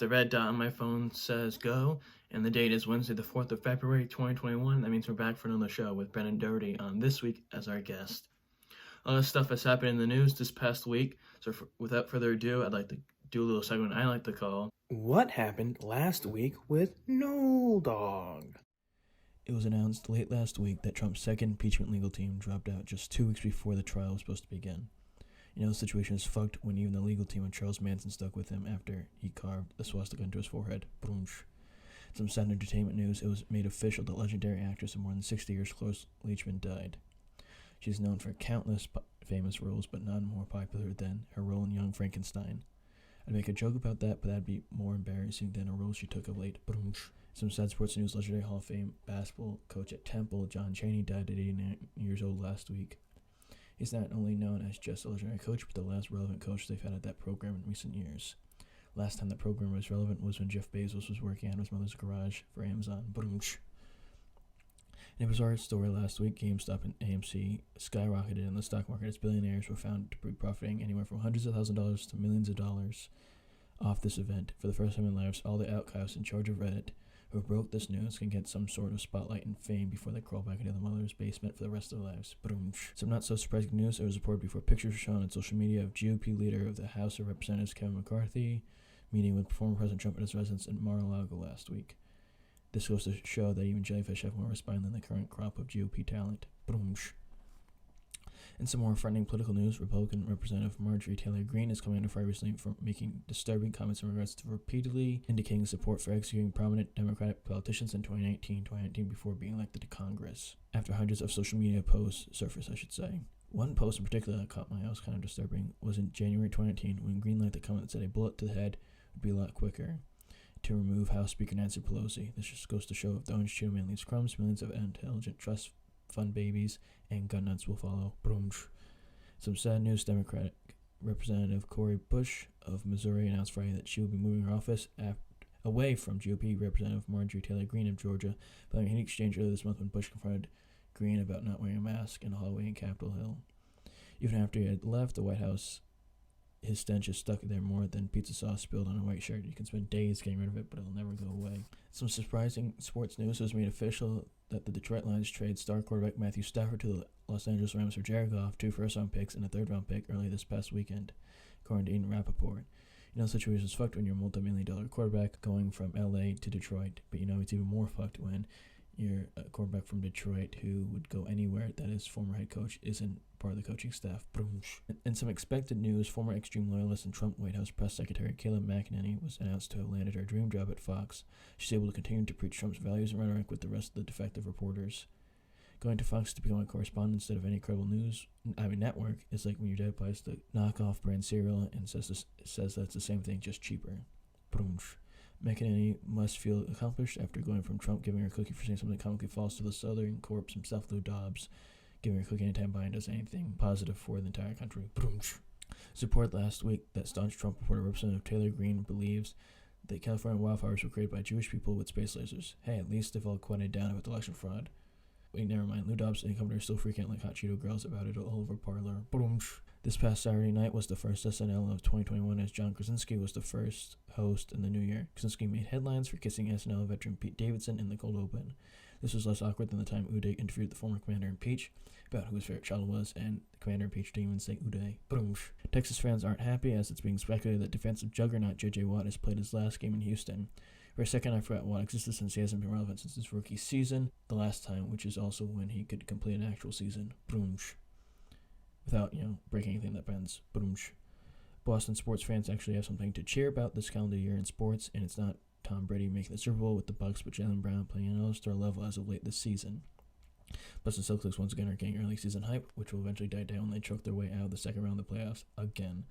the red dot on my phone says go, and the date is Wednesday, the 4th of February, 2021. That means we're back for another show with Ben and Dougherty on this week as our guest. A lot of stuff has happened in the news this past week, so without further ado, I'd like to do a little segment I like to call What Happened Last Week with Nolan Carr? It was announced late last week that Trump's second impeachment legal team dropped out just 2 weeks before the trial was supposed to begin. You know, the situation is fucked when even the legal team of Charles Manson stuck with him after he carved a swastika into his forehead. Brunch. Some sad entertainment news, it was made official that legendary actress of more than 60 years, Cloris Leachman, died. She is known for countless famous roles, but none more popular than her role in Young Frankenstein. I'd make a joke about that, but that'd be more embarrassing than a role she took of late. Brunch. Some sad sports news, legendary Hall of Fame basketball coach at Temple, John Chaney, died at 89 years old last week. He's not only known as just a legendary coach, but the last relevant coach they've had at that program in recent years. Last time that program was relevant was when Jeff Bezos was working out of his mother's garage for Amazon. Brunch. In a bizarre story last week, GameStop and AMC skyrocketed in the stock market as billionaires were found to be profiting anywhere from hundreds of thousands of dollars to millions of dollars off this event. For the first time in lives, all the outcasts in charge of Reddit who broke this news can get some sort of spotlight and fame before they crawl back into the mother's basement for the rest of their lives. Some not so surprising news. It was reported before pictures were shown on social media of GOP leader of the House of Representatives Kevin McCarthy meeting with former President Trump at his residence in Mar-a-Lago last week. This goes to show that even jellyfish have more spine than the current crop of GOP talent. In some more frightening political news, Republican Representative Marjorie Taylor Greene is coming under fire recently for making disturbing comments in regards to repeatedly indicating support for executing prominent Democratic politicians in 2019 before being elected to Congress. After hundreds of social media posts surfaced, I should say. One post in particular that caught my eye was kind of disturbing was in January 2019 when Greene liked the comment that said a bullet to the head would be a lot quicker to remove House Speaker Nancy Pelosi. This just goes to show if the orange chew man leaves crumbs, millions of intelligent trust fund babies and gun nuts will follow. Some sad news, Democratic Representative Cori Bush of Missouri announced Friday that she will be moving her office away from GOP Representative Marjorie Taylor Greene of Georgia, following an exchange earlier this month when Bush confronted Greene about not wearing a mask in a hallway in Capitol Hill. Even after he had left the White House, his stench is stuck there more than pizza sauce spilled on a white shirt. You can spend days getting rid of it, but it'll never go away. Some surprising sports news was made official that the Detroit Lions trade star quarterback Matthew Stafford to the Los Angeles Rams for Jared Goff, 2 first-round picks and a third-round pick early this past weekend, according to Ian Rappaport. You know, the situation is fucked when you're a multi-million-dollar quarterback going from LA to Detroit, but you know it's even more fucked when you're a quarterback from Detroit who would go anywhere that his former head coach isn't part of the coaching staff. In some expected news, former extreme loyalist and Trump White House press secretary Kayleigh McEnany was announced to have landed her dream job at Fox. She's able to continue to preach Trump's values and rhetoric with the rest of the defective reporters. Going to Fox to become a correspondent instead of any credible network is like when your dad buys the knockoff brand cereal and says that's the same thing, just cheaper. McEnany must feel accomplished after going from Trump giving her a cookie for saying something comically false to the Southern corpse himself, Lou Dobbs, giving her a cookie anytime Biden does anything positive for the entire country. Support last week that staunch Trump reporter Representative Taylor Greene believes that California wildfires were created by Jewish people with space lasers. Hey, at least they've all quieted down about the election fraud. Wait, never mind. Lou Dobbs and company are still freaking out like hot Cheeto girls about it all over Parlor. This past Saturday night was the first SNL of 2021 as John Krasinski was the first host in the new year. Krasinski made headlines for kissing SNL veteran Pete Davidson in the cold open. This was less awkward than the time Uday interviewed the former Commander-in-Chief about who his favorite child was, and the Commander-in-Chief didn't even say Uday. Texas fans aren't happy as it's being speculated that defensive juggernaut J.J. Watt has played his last game in Houston. For a second, I forgot Watt existed since he hasn't been relevant since his rookie season, the last time, which is also when he could complete an actual season. Without, breaking anything that bends. Boston sports fans actually have something to cheer about this calendar year in sports, and it's not Tom Brady making the Super Bowl with the Bucs, but Jaylen Brown playing at an all-star level as of late this season. Boston Celtics once again are getting early season hype, which will eventually die down when they choke their way out of the second round of the playoffs again.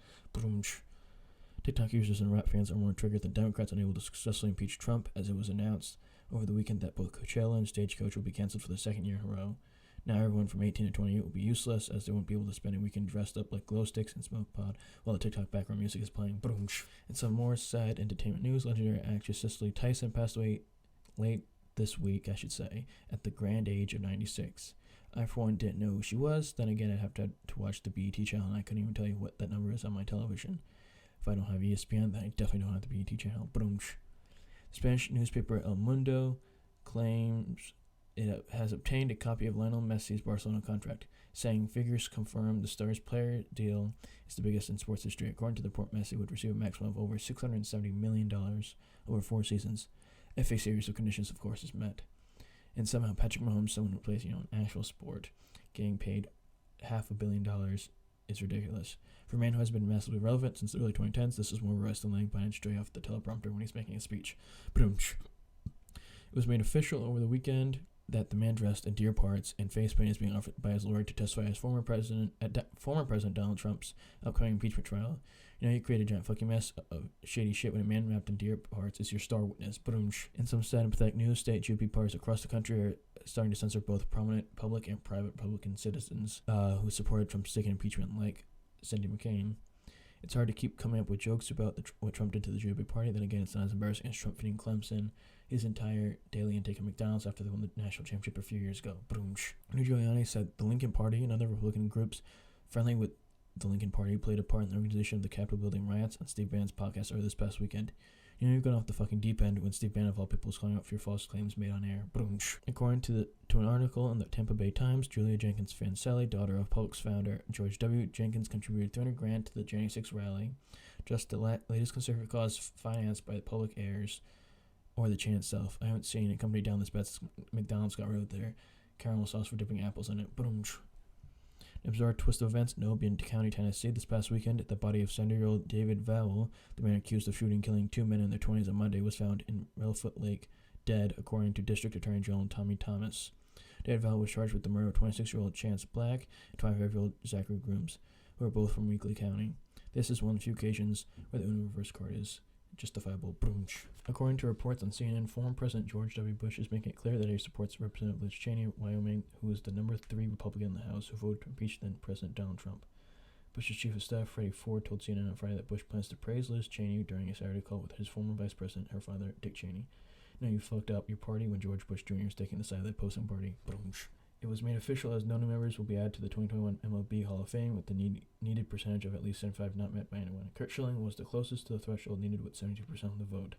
TikTok users and rap fans are more triggered than Democrats unable to successfully impeach Trump, as it was announced over the weekend that both Coachella and Stagecoach will be canceled for the second year in a row. Now everyone from 18 to 28 will be useless, as they won't be able to spend a weekend dressed up like glow sticks and smoke pot while the TikTok background music is playing. And some more sad entertainment news, legendary actress Cicely Tyson passed away late this week, at the grand age of 96. I, for one, didn't know who she was. Then again, I'd have to watch the BET channel, and I couldn't even tell you what that number is on my television. If I don't have ESPN, then I definitely don't have the BET channel. Boom. Spanish newspaper El Mundo claims it has obtained a copy of Lionel Messi's Barcelona contract, saying figures confirm the star's player deal is the biggest in sports history. According to the report, Messi would receive a maximum of over $670 million over 4 seasons, if a series of conditions, of course, is met. And somehow Patrick Mahomes, someone who plays, an actual sport, getting paid $500 million is ridiculous. For a man who has been massively relevant since the early 2010s, this is more arrest than laying behind straight off the teleprompter when he's making a speech. Boom. It was made official over the weekend that the man dressed in deer parts and face paint is being offered by his lawyer to testify as former President Donald Trump's upcoming impeachment trial. You create a giant fucking mess of shady shit when a man wrapped in deer parts is your star witness. Boom. In some sad and pathetic news, state GOP parties across the country are starting to censor both prominent public and private Republican citizens who supported Trump's second impeachment, like Cindy McCain. It's hard to keep coming up with jokes about what Trump did to the GOP party. Then again, it's not as embarrassing as Trump feeding Clemson his entire daily intake of McDonald's after they won the national championship a few years ago. Boom. Giuliani said the Lincoln Party and other Republican groups friendly with the Lincoln Party played a part in the organization of the Capitol building riots on Steve Bannon's podcast earlier this past weekend. You're going off the fucking deep end when Steve Bannon, of all people, is calling out for your false claims made on air. Boom. According to an article in the Tampa Bay Times, Julia Jenkins Fancelli, daughter of Publix founder George W. Jenkins, contributed $300,000 to the January 6th rally, just the latest conservative cause financed by the public heirs or the chain itself. I haven't seen a company down this bad since McDonald's got rid of their caramel sauce for dipping apples in it. Boom. An bizarre twist of events in Obion County, Tennessee. This past weekend, the body of 70-year-old David Vowell, the man accused of shooting and killing 2 men in their 20s on Monday, was found in Reelfoot Lake, dead, according to District Attorney General Tommy Thomas. David Vowell was charged with the murder of 26-year-old Chance Black and 25-year-old Zachary Grooms, who are both from Weakley County. This is one of the few occasions where the Uno reverse card is justifiable. According to reports on CNN, former President George W. Bush is making it clear that he supports Representative Liz Cheney of Wyoming, who is the number 3 Republican in the House who voted to impeach then President Donald Trump. Bush's chief of staff, Freddie Ford, told CNN on Friday that Bush plans to praise Liz Cheney during a Saturday call with his former vice president, her father, Dick Cheney. Now you fucked up your party when George Bush Jr. is taking the side of the opposing party. It was made official as no new members will be added to the 2021 MLB Hall of Fame with the needed percentage of at least 75 not met by anyone. Kurt Schilling was the closest to the threshold needed with 72% of the vote.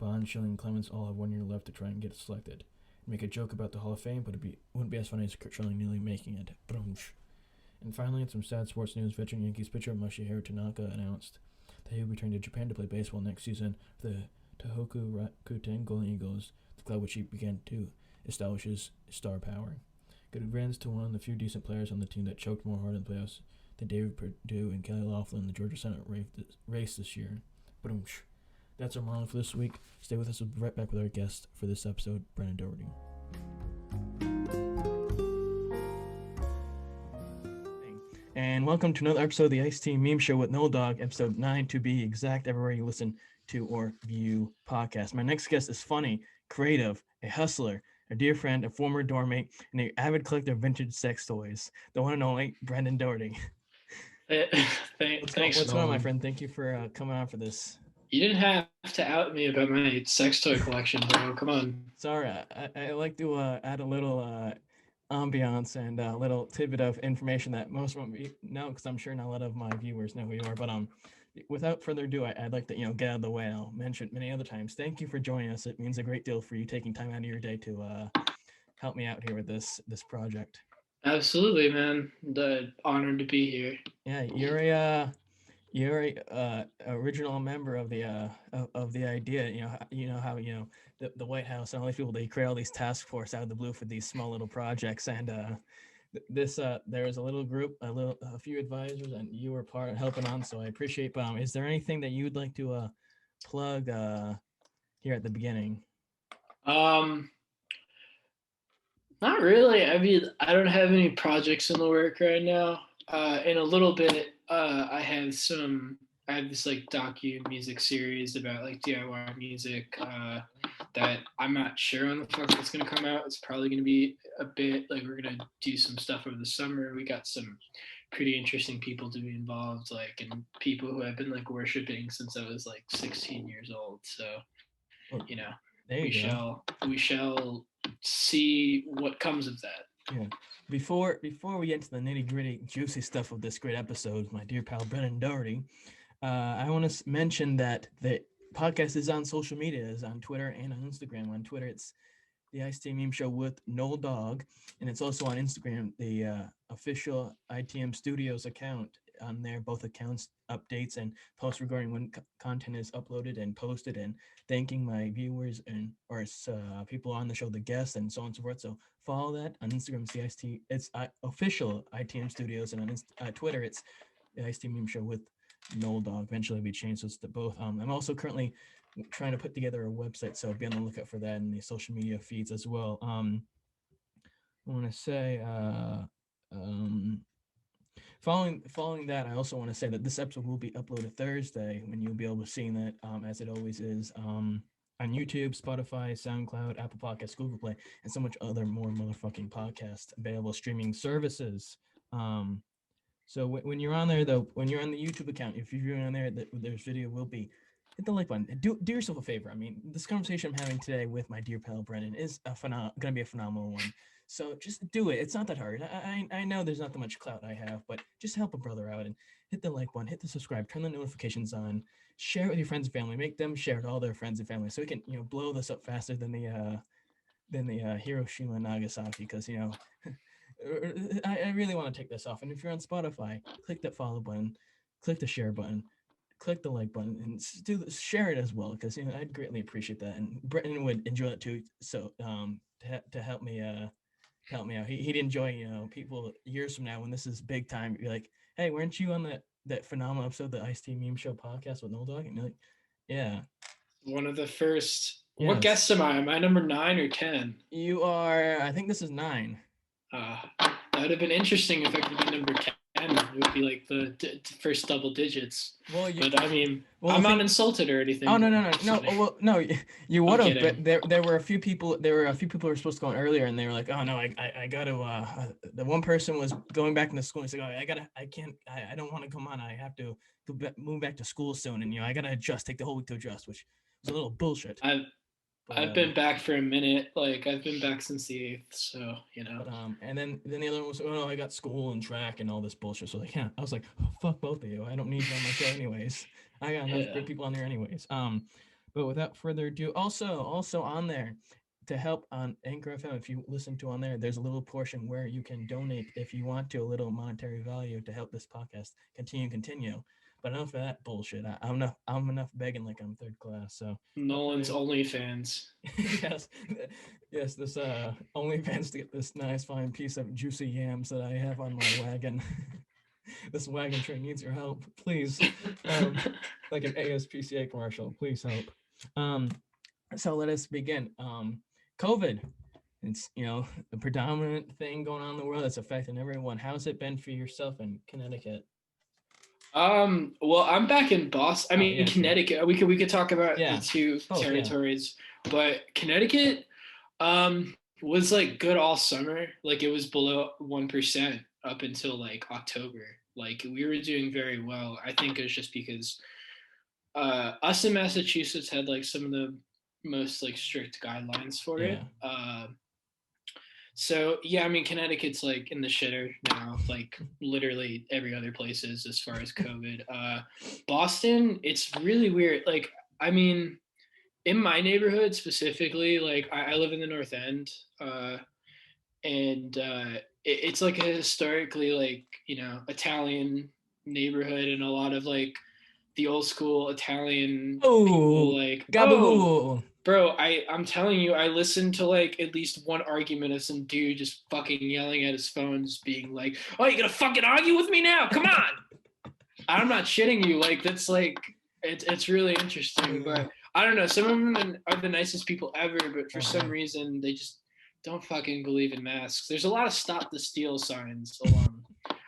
Bond, Schilling, and Clemens all have 1 year left to try and get selected. Make a joke about the Hall of Fame, but wouldn't be as funny as Kurt Schilling nearly making it. And finally, in some sad sports news, veteran Yankees pitcher Masahiro Tanaka announced that he will be returning to Japan to play baseball next season for the Tohoku Rakuten Golden Eagles, the club which he began to establish his star power. Good riddance to one of the few decent players on the team that choked more hard in the playoffs than David Perdue and Kelly Loefflin in the Georgia Senate race this year. That's our monologue for this week. Stay with us. We'll be right back with our guest for this episode, Brennan Dougherty. And welcome to another episode of the Ice Team Meme Show with No Dog, episode 9 to be exact, everywhere you listen to or view podcasts. My next guest is funny, creative, a hustler, a dear friend, a former dorm mate, and an avid collector of vintage sex toys. The one and only Brendan Dougherty. Thanks, What's going on, my friend? Thank you for coming on for this. You didn't have to out me about my sex toy collection, bro. Come on. Sorry, I like to add a little ambiance and a little tidbit of information that most won't know, because I'm sure not a lot of my viewers know who you are. But without further ado, I'd like to get out of the way. I'll mention it many other times. Thank you for joining us. It means a great deal for you taking time out of your day to help me out here with this project. Absolutely, man. Honored to be here. Yeah, you're a original member of the idea. You know how the White House and all these people, they create all these task force out of the blue for these small little projects, and there was a little group, a few advisors, and you were part of helping on, so I appreciate. Is there anything that you'd like to plug here at the beginning? Not really. I mean, I don't have any projects in the work right now. In a little bit, I have this like docu music series about like DIY music that I'm not sure on the fuck it's gonna come out. It's probably gonna be a bit like we're gonna do some stuff over the summer. We got some pretty interesting people to be involved, like, and people who I've been like worshiping since I was like 16 years old. So, we shall see what comes of that. Yeah. Before we get to the nitty gritty, juicy stuff of this great episode, my dear pal Brennan Dougherty, I want to mention that the podcast is on social media, is on Twitter and on Instagram. On Twitter, it's the Ice-T Meme Show with Noel Dog, and it's also on Instagram, the official ITM Studios account. On there, both accounts updates and posts regarding when content is uploaded and posted, and thanking my viewers and or people on the show, the guests, and so on and so forth. So follow that on Instagram. It's the Ice-T. It's official ITM Studios, and on Twitter, it's the Ice-T Meme Show with Noel Dog. Eventually, it'll be changed to both. I'm also currently trying to put together a website, so be on the lookout for that in the social media feeds as well. I want to say, following that, I also want to say that this episode will be uploaded Thursday, when you'll be able to see that, as it always is, on YouTube, Spotify, SoundCloud, Apple Podcasts, Google Play, and so much other more motherfucking podcast available streaming services. So when you're on there, though, when you're on the YouTube account, if you're on there, there's video will be. Hit the like button. Do yourself a favor. I mean, this conversation I'm having today with my dear pal Brennan is going to be a phenomenal one. So just do it. It's not that hard. I know there's not that much clout I have, but just help a brother out and hit the like button, hit the subscribe, turn the notifications on, share it with your friends and family, make them share it to all their friends and family, so we can blow this up faster than the Hiroshima and Nagasaki, because I really want to take this off. And if you're on Spotify, click that follow button, click the share button, click the like button, and share it as well, because I'd greatly appreciate that, and Brenton would enjoy it too. So to help me out, he'd enjoy people years from now when this is big time. Be like, hey, weren't you on that phenomenal episode, the Ice-T Meme Show podcast with Noel Dog? And you're like, yeah. One of the first. Yes. What guest am I? Am I number 9 or 10? You are. I think this is 9. That would have been interesting if I could be number 10. It would be like the first double digits. Well, but I mean, I'm not insulted or anything. Oh no! Well, no, you would have. But there were a few people. There were a few people who were supposed to go on earlier, and they were like, "Oh no, I got to." The one person was going back into school. He's like, "Oh, I don't want to come on. I have to move back to school soon, and I got to take the whole week to adjust," which was a little bullshit. I've been back for a minute. Like, I've been back since the 8th, so But, and then the other one was, "Oh no, I got school and track and all this bullshit." So like, yeah, I was like, oh, "Fuck both of you. I don't need you on my show anyways. I got enough great people on there anyways." But without further ado, also on there to help on Anchor FM, if you listen to on there, there's a little portion where you can donate if you want to, a little monetary value to help this podcast continue. But enough of that bullshit. I'm enough begging like I'm third class. So Nolan's OnlyFans. yes, this OnlyFans to get this nice fine piece of juicy yams that I have on my wagon. This wagon train needs your help, please. Like an ASPCA commercial, please help. So let us begin. COVID. It's the predominant thing going on in the world that's affecting everyone. How's it been for yourself in Connecticut? Well, I'm back in Boston. I mean, in Connecticut. Sure. We could talk about the two territories, but Connecticut was like good all summer. Like, it was below 1% up until like October. Like, we were doing very well. I think it was just because us in Massachusetts had like some of the most like strict guidelines for it. So yeah, I mean, Connecticut's like in the shitter now, like literally every other place is as far as COVID. Boston, it's really weird. Like, I mean, in my neighborhood specifically, like I live in the North End, and it's like a historically like Italian neighborhood, and a lot of like the old school Italian people, like gabagool. Bro, I'm telling you, I listened to like at least one argument of some dude just fucking yelling at his phone, just being like, "Oh, you gonna fucking argue with me now? Come on!" I'm not shitting you. Like, that's like it's really interesting. But I don't know. Some of them are the nicest people ever, but for some reason they just don't fucking believe in masks. There's a lot of "Stop the Steal" signs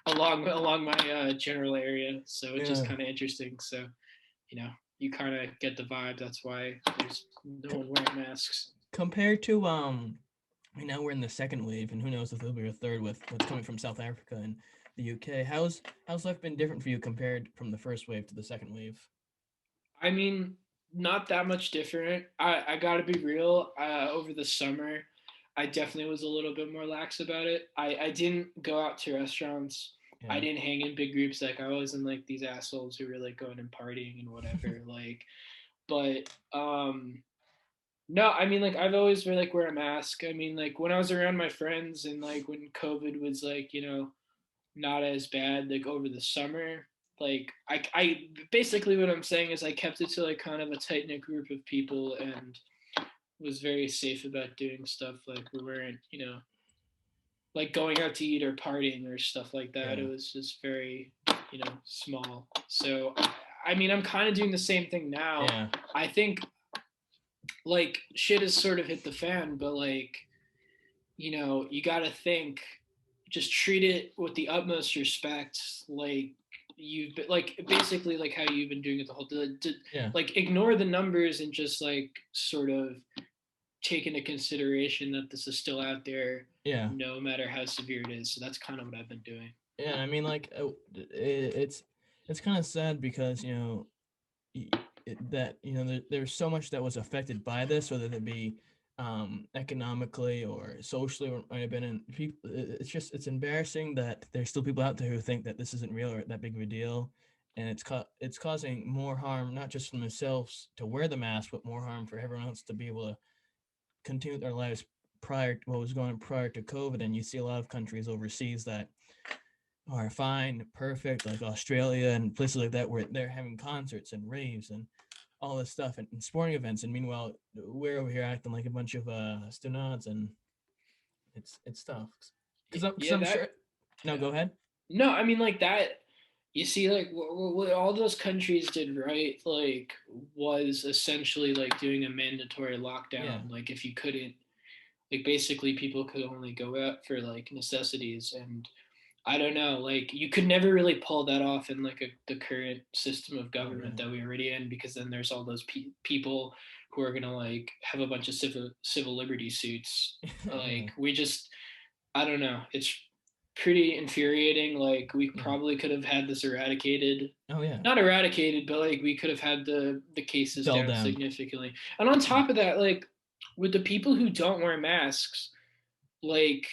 along my general area, so it's just kind of interesting. So, you kind of get the vibe. That's why there's no one wearing masks. Compared to right now we're in the second wave, and who knows if there'll be a third with what's coming from South Africa and the UK. How's life been different for you compared from the first wave to the second wave? I mean, not that much different. I gotta be real. Over the summer, I definitely was a little bit more lax about it. I didn't go out to restaurants I didn't hang in big groups. Like I wasn't like these assholes who were like going and partying and whatever. Like, but no, I mean like I've always been like wear a mask. I mean like when I was around my friends and like when COVID was like, you know, not as bad like over the summer. Like I basically what I'm saying is I kept it to like kind of a tight knit group of people and was very safe about doing stuff. Like we weren't, you know, like going out to eat or partying or stuff like that. Yeah. It was just very, you know, small. So I mean I'm kind of doing the same thing now. Yeah. I think like shit has sort of hit the fan, but like, you know, you got to think, just treat it with the utmost respect. Like you've been, like basically like how you've been doing it the whole Yeah. like ignore the numbers and just like sort of take into consideration that this is still out there, Yeah. no matter how severe it is. So that's kind of what I've been doing. Yeah. I mean, like, it's kind of sad because, you know, that, you know, there's so much that was affected by this, whether it be economically or socially, or might have been in people. It's embarrassing that there's still people out there who think that this isn't real or that big of a deal, and it's causing more harm, not just for themselves to wear the mask, but more harm for everyone else to be able to continue their lives prior to what was going on prior to COVID. And you see a lot of countries overseas that are fine, perfect, like Australia and places like that, where they're having concerts and raves and all this stuff and sporting events. And meanwhile, we're over here acting like a bunch of stunats, and it's tough. Cause Yeah, I'm that sure. No, go ahead. no, I mean like that. You see, like what all those countries did right, like was essentially like doing a mandatory lockdown. Yeah. Like if you couldn't, like basically people could only go out for like necessities, and I don't know, like you could never really pull that off in like the current system of Oh government yeah. that we're already in, because then there's all those people who are gonna like have a bunch of civil liberty suits. Yeah. Like we just, I don't know, it's pretty infuriating. Like we Yeah. probably could have had this eradicated, Oh yeah. not eradicated, but like we could have had the cases Dull down down. significantly. And on Yeah. top of that, like with the people who don't wear masks, like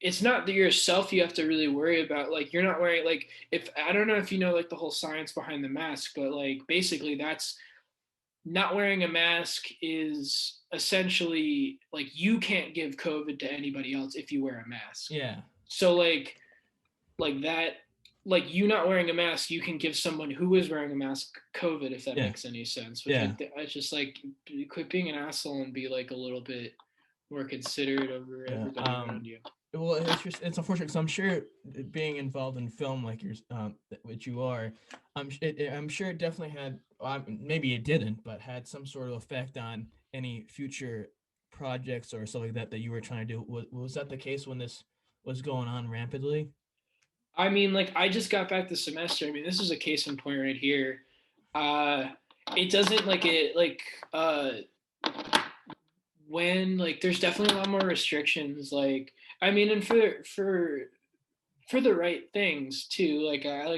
it's not that yourself you have to really worry about. Like you're not wearing, like, if I don't know if you know like the whole science behind the mask, but like basically that's not wearing a mask is essentially like you can't give COVID to anybody else if you wear a mask. Yeah. So like that, like you not wearing a mask, you can give someone who is wearing a mask COVID, if that Yeah. makes any sense. Which Yeah. I just like, quit being an asshole and be like a little bit more considerate over Yeah. everybody around you. Well, it's unfortunate because I'm sure being involved in film like yours, which you are, I'm sure it definitely had. Maybe it didn't, but had some sort of effect on any future projects or stuff like that that you were trying to do. Was that the case when this was going on rampantly? I mean, like I just got back this semester. I mean, this is a case in point right here. Uh, it doesn't like it like when like there's definitely a lot more restrictions. Like I mean, and for the right things too.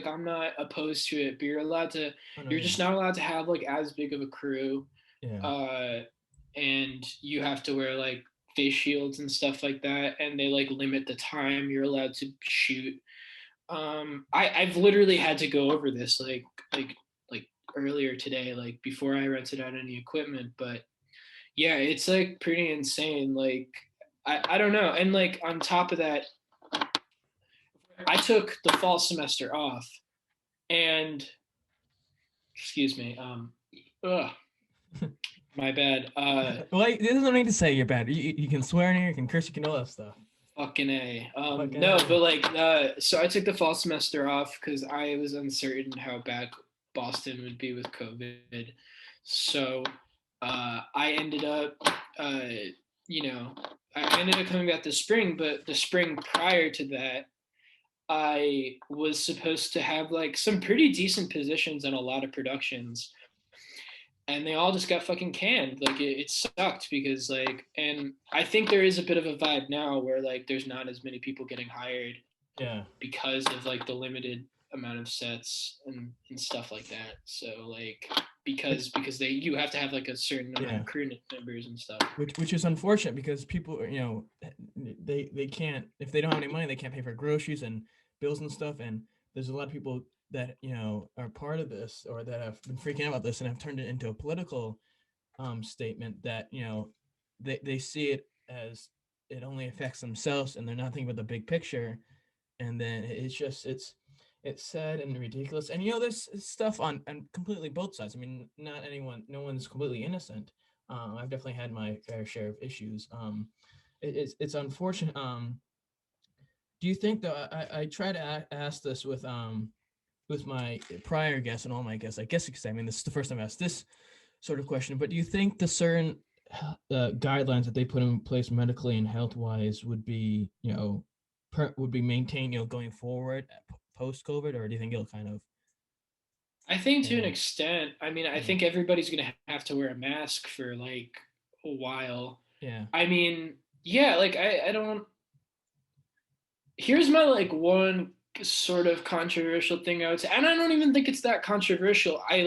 I'm not opposed to it, but Oh no, you're yeah, just not allowed to have like as big of a crew, yeah, uh, and you have to wear like face shields and stuff like that, and they like limit the time you're allowed to shoot. I've literally had to go over this like earlier today, like before I rented out any equipment, but yeah, it's like pretty insane. Like I don't know, and like on top of that, I took the fall semester off, and excuse me, ugh, my bad. Well, there's no need to say you're bad. You can swear in here, you can curse, you can do all that stuff. Fucking a. Fucking No, A. but like, so I took the fall semester off because I was uncertain how bad Boston would be with COVID. So, I ended up, uh, you know, I ended up coming back this spring, but the spring prior to that, I was supposed to have like some pretty decent positions in a lot of productions, and they all just got fucking canned. Like it sucked because like, and I think there is a bit of a vibe now where like there's not as many people getting hired Yeah, because of like the limited amount of sets and stuff like that. So like because they you have to have like a certain amount yeah. of crew members and stuff. Which is unfortunate because people, you know, they can't, if they don't have any money, they can't pay for groceries, and bills and stuff. And there's a lot of people that are part of this or that have been freaking out about this and have turned it into a political statement that they see it as it only affects themselves and they're not thinking about the big picture. And then it's sad and ridiculous. And there's stuff on completely both sides. I mean, no one's completely innocent. I've definitely had my fair share of issues. It's unfortunate. Do you think though? I try to ask this with my prior guests and all my guests. I guess you could say. I mean, this is the first time I asked this sort of question. But do you think the certain guidelines that they put in place medically and health wise would be would be maintained going forward post COVID, or do you think it'll kind of? I think to an extent. I mean, I think everybody's gonna have to wear a mask for like a while. Yeah. I mean, yeah, like I don't. Here's my like one sort of controversial thing I would say, and I don't even think it's that controversial. I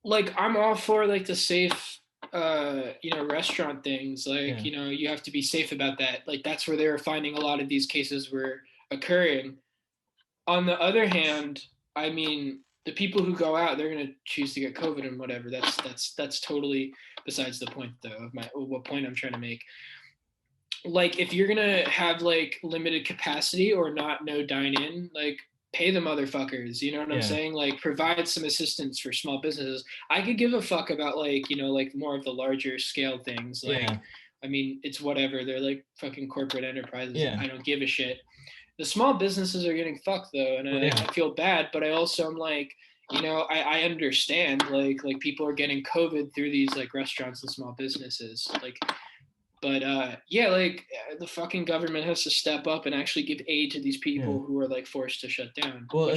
like I'm all for like the safe restaurant things, like you have to be safe about that, like that's where they were finding a lot of these cases were occurring. On the other hand, I mean, the people who go out, they're going to choose to get COVID and whatever. That's totally besides the point though of what point I'm trying to make. Like if you're going to have like limited capacity or no dine in, like pay the motherfuckers, you know what I'm saying? Like provide some assistance for small businesses. I could give a fuck about like, like more of the larger scale things. Like, I mean, it's whatever. They're like fucking corporate enterprises. Yeah. I don't give a shit. The small businesses are getting fucked though. And I feel bad, but I also am like, I understand like people are getting COVID through these like restaurants and small businesses. Like, but like the fucking government has to step up and actually give aid to these people who are like forced to shut down. Well,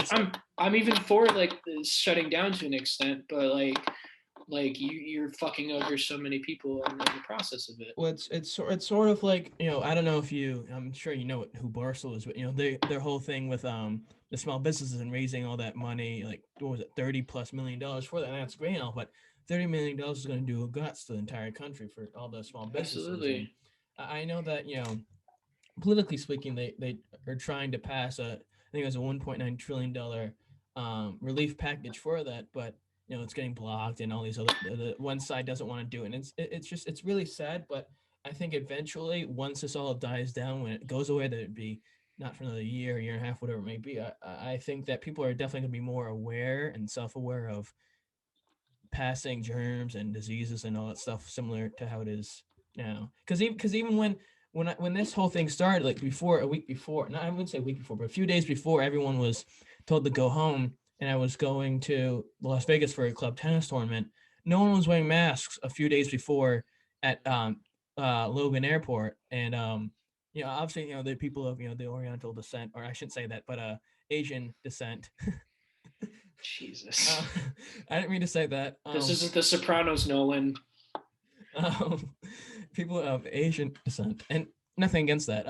I'm even for like shutting down to an extent, but like you're fucking over so many people in the process of it. Well, it's sort of like I don't know if I'm sure you know who Barstool is, but their whole thing with the small businesses and raising all that money, like what was it, $30+ million for that? And that's great and all, but $30 million is going to do guts to the entire country for all the small businesses. Absolutely. And I know that politically speaking, they are trying to pass I think it was a $1.9 trillion relief package for that, but it's getting blocked and all these other. The one side doesn't want to do it, and it's really sad. But I think eventually, once this all dies down, when it goes away, that it'd be not for another year and a half, whatever it may be. I think that people are definitely going to be more aware and self-aware of passing germs and diseases and all that stuff, similar to how it is now. Because even when this whole thing started, like a week before, I wouldn't say a week before, but a few days before, everyone was told to go home, and I was going to Las Vegas for a club tennis tournament. No one was wearing masks a few days before at Logan Airport, and obviously the people of the Oriental descent, or I shouldn't say that, but Asian descent. Jesus, I didn't mean to say that. This isn't the Sopranos, Nolan. People of Asian descent, and nothing against that.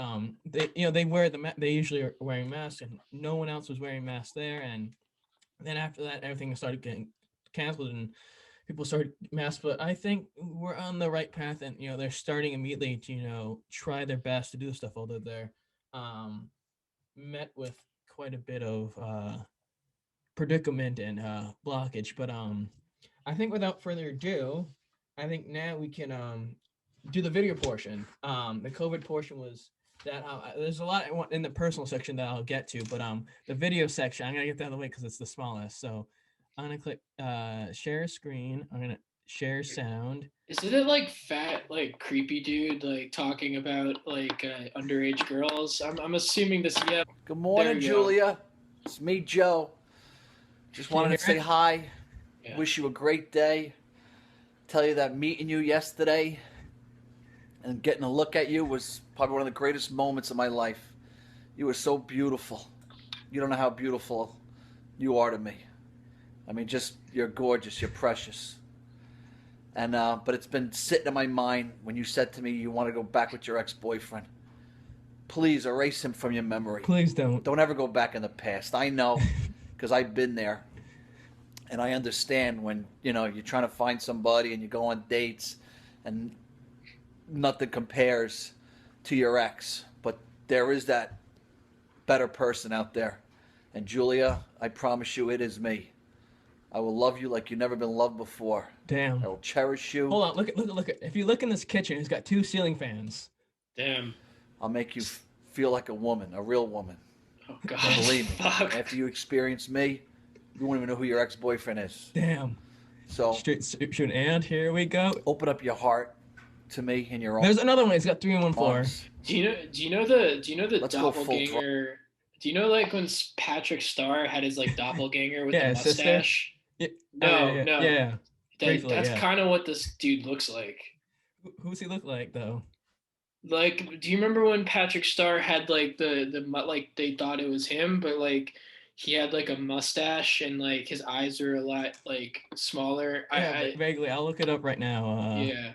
They wear they usually are wearing masks, and no one else was wearing masks there. And then after that, everything started getting canceled, and people started masks. But I think we're on the right path, and they're starting immediately to try their best to do stuff. Although they're met with quite a bit of predicament and blockage. But I think without further ado, I think now we can do the video portion. The COVID portion was that there's a lot in the personal section that I'll get to, but the video section, I'm gonna get that out of the way because it's the smallest. So I'm gonna click share screen. I'm gonna share sound. Isn't it like fat, like creepy dude, like talking about like underage girls? I'm assuming this. Yeah. Good morning, Julia. It's me, Joe. Just wanted to say hi. Yeah. Wish you a great day. Tell you that meeting you yesterday and getting a look at you was probably one of the greatest moments of my life. You were so beautiful. You don't know how beautiful you are to me. I mean, just, you're gorgeous. You're precious. And but it's been sitting in my mind when you said to me you want to go back with your ex-boyfriend. Please erase him from your memory. Please don't. Don't ever go back in the past. I know, because I've been there. And I understand when, you're trying to find somebody and you go on dates and nothing compares to your ex. But there is that better person out there. And Julia, I promise you, it is me. I will love you like you've never been loved before. Damn. I will cherish you. Hold on, look at. If you look in this kitchen, it's got 2 ceiling fans. Damn. I'll make you feel like a woman, a real woman. Oh God. Believe me. Fuck. After you experience me, you won't even know who your ex-boyfriend is. Damn. So Shoot, and here we go. open up your heart to me in your own. There's another one. It's got 3 in 1 floor. arms. Do you know the Let's go full doppelganger? Do you know like when Patrick Starr had his like doppelganger with Yeah, the his sister? mustache? Yeah. No, no. Yeah. Briefly, That's yeah. kind of what this dude looks like. Who's he look like though? Like, do you remember when Patrick Starr had like like they thought it was him, but like he had like a mustache and like his eyes are a lot like smaller. Yeah, vaguely. I'll look it up right now. Yeah.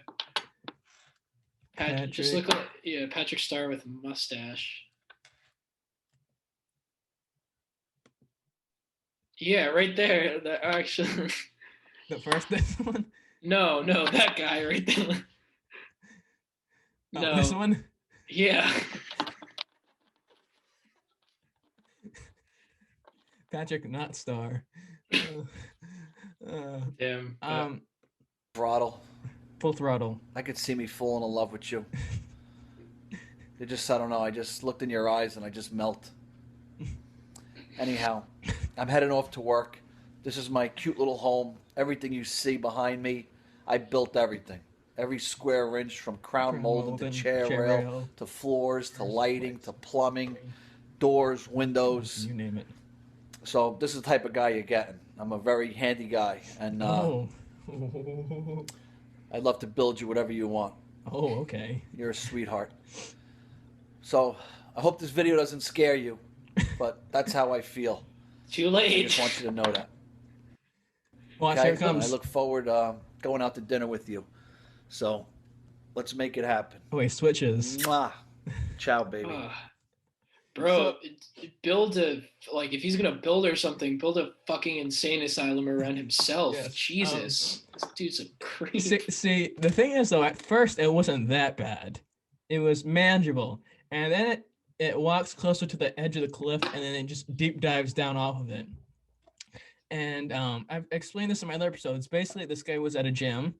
Just look like Patrick Starr with a mustache. Yeah, right there. That actually. The first this one. No, that guy right there. No, this one. Yeah. Patrick, not Star. Damn. Throttle. Full throttle. I could see me falling in love with you. I don't know. I just looked in your eyes and I just melt. Anyhow, I'm heading off to work. This is my cute little home. Everything you see behind me, I built everything. Every square inch, from crown molding to chair rail to floors to lighting to plumbing, doors, windows. You name it. So this is the type of guy you're getting. I'm a very handy guy, and I'd love to build you whatever you want. Oh, okay. You're a sweetheart. So I hope this video doesn't scare you, but that's how I feel. Too I late. just want you to know that. Watch, Okay? here it comes. I look forward going out to dinner with you. So let's make it happen. Oh, wait, switches. Mwah. Ciao, baby. Bro, build a like if he's gonna build or something, build a fucking insane asylum around himself. Yes. Jesus, this dude's a creep. See, the thing is though, at first it wasn't that bad. It was manageable, and then it walks closer to the edge of the cliff, and then it just deep dives down off of it. And I've explained this in my other episodes. Basically, this guy was at a gym,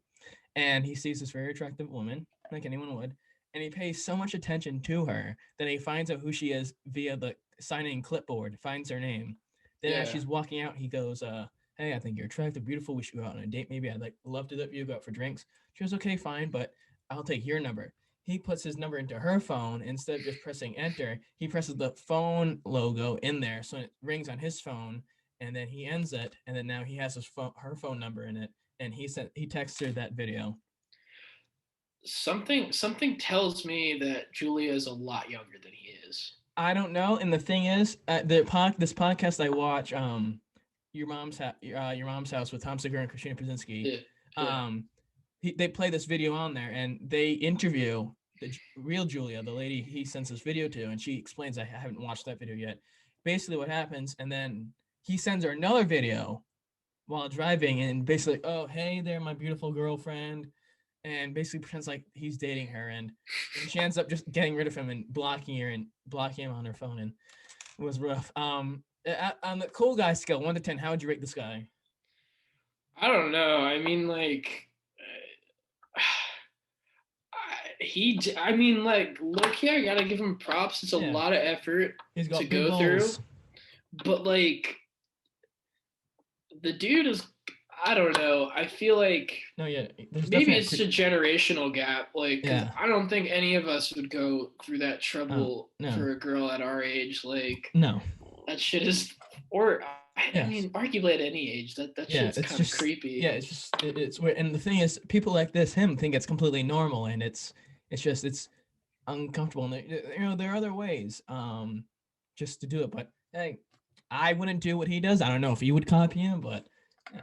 and he sees this very attractive woman, like anyone would, and he pays so much attention to her that he finds out who she is via the sign-in clipboard, finds her name. Then as she's walking out, he goes, hey, I think you're attractive, beautiful. We should go out on a date. Maybe I'd love to let you go out for drinks. She goes, okay, fine, but I'll take your number. He puts his number into her phone. Instead of just pressing enter, he presses the phone logo in there. So it rings on his phone, and then he ends it. And then now he has her phone number in it. And he texts her that video. Something tells me that Julia is a lot younger than he is. I don't know. And the thing is, this podcast I watch, Your Mom's House with Tom Segura and Christina Prusinski. They play this video on there, and they interview the real Julia, the lady he sends this video to, and she explains, I haven't watched that video yet, basically what happens, and then he sends her another video while driving, and basically, oh, hey there, my beautiful girlfriend, and basically pretends like he's dating her, and she ends up just getting rid of him and blocking him on her phone, and it was rough. On the cool guy scale, 1 to 10, how would you rate this guy? I don't know. I mean, like, look here, I gotta give him props. It's a lot of effort to go through, but like, the dude is, I don't know. I feel like maybe it's a generational gap. Like, I don't think any of us would go through that trouble for a girl at our age. Like, that shit is, I mean, arguably at any age, that shit's kind of creepy. Yeah, it's weird. And the thing is, people like him think it's completely normal, and it's uncomfortable. And there are other ways, just to do it. But hey, I wouldn't do what he does. I don't know if you would copy him, but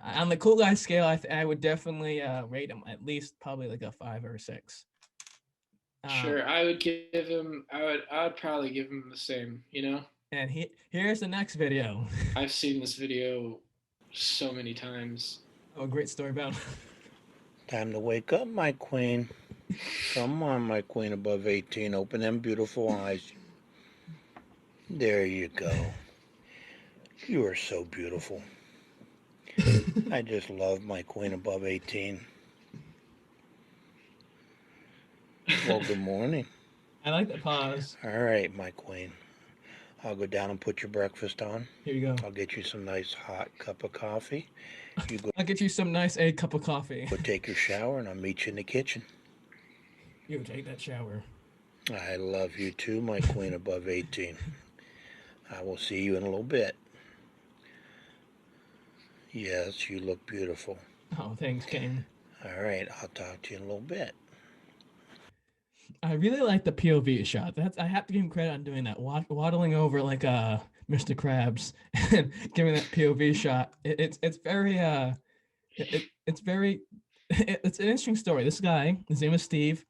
on the cool guy scale, I would definitely rate him at least probably like a 5 or a 6. Sure, I would give him. I would probably give him the same. You know. And here's the next video. I've seen this video so many times. Oh, a great story about. Time to wake up, my queen. Come on, my queen above 18. Open them beautiful eyes. There you go. You are so beautiful. I just love my queen above 18. Well, good morning. I like the pause. All right, my queen. I'll go down and put your breakfast on. Here you go. I'll get you some nice hot cup of coffee. You go I'll get you some nice egg cup of coffee. take your shower, and I'll meet you in the kitchen. You take that shower. I love you too, my queen above 18. I will see you in a little bit. Yes, you look beautiful. Oh, thanks, King. All right, I'll talk to you in a little bit. I really like the POV shot. I have to give him credit on doing that. Waddling over like Mr. Krabs and giving that POV shot. It's very it's very it's an interesting story. This guy, his name is Steve,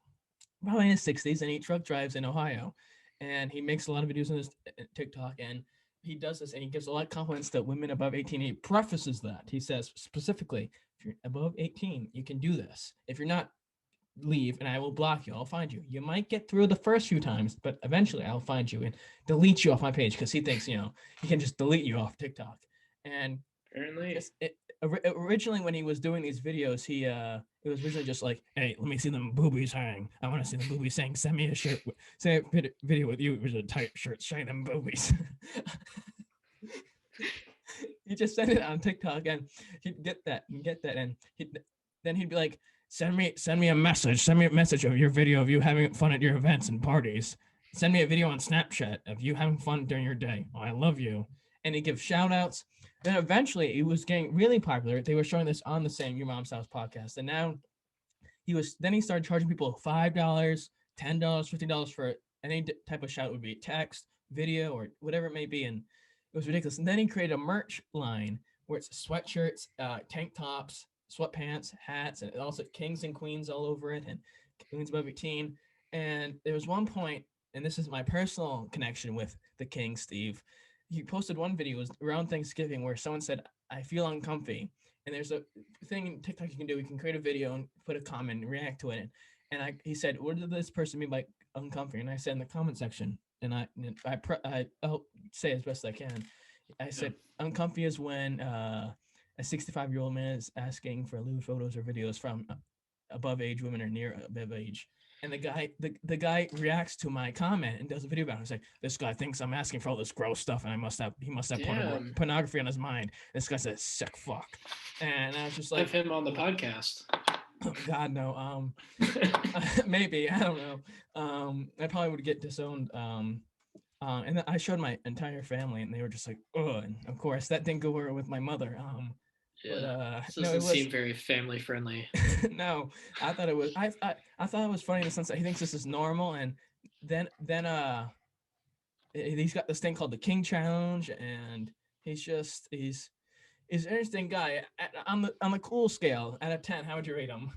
probably in his 60s, and he truck drives in Ohio, and he makes a lot of videos on his TikTok, and he does this, and he gives a lot of compliments to women above 18. He prefaces that. He says specifically, if you're above 18, you can do this. If you're not, leave, and I will block you. I'll find you. You might get through the first few times, but eventually I'll find you and delete you off my page, because he thinks, he can just delete you off TikTok. And Apparently, originally when he was doing these videos, it was originally just like, hey, let me see them boobies hang. I want to see the boobies hang. Send me a shirt. Send a video with you with a tight shirt. Showing them boobies. He just sent it on TikTok, and he'd get that, and then he'd be like, send me a message. Send me a message of your video of you having fun at your events and parties. Send me a video on Snapchat of you having fun during your day. Oh, I love you. And he gives shout outs. Then eventually it was getting really popular. They were showing this on the same Your Mom's House podcast. And now he started charging people $5, $10, $50 for any type of shout. It would be text, video, or whatever it may be. And it was ridiculous. And then he created a merch line where it's sweatshirts, tank tops, sweatpants, hats, and also kings and queens all over it, and queens above 18. And there was one point, and this is my personal connection with the King, Steve. He posted one video, it was around Thanksgiving, where someone said, I feel uncomfy. And there's a thing in TikTok you can do. You can create a video and put a comment and react to it. And he said, what did this person mean by uncomfy? And I said in the comment section, and I'll say as best I can. I said, uncomfy is when a 65-year-old man is asking for lewd photos or videos from above age women or near above age. And the guy reacts to my comment and does a video about it. He's like, this guy thinks I'm asking for all this gross stuff, and he must have pornography on his mind. This guy's a sick fuck. And I was just like, have him on the podcast. Oh, God, no. Maybe, I don't know. I probably would get disowned. And then I showed my entire family, and they were just like, oh, and of course that didn't go over with my mother. Yeah, this doesn't seem very family friendly. No, I thought it was. I thought it was funny in the sense that he thinks this is normal, and then he's got this thing called the King Challenge, and he's an interesting guy. On the cool scale, out of 10, how would you rate him?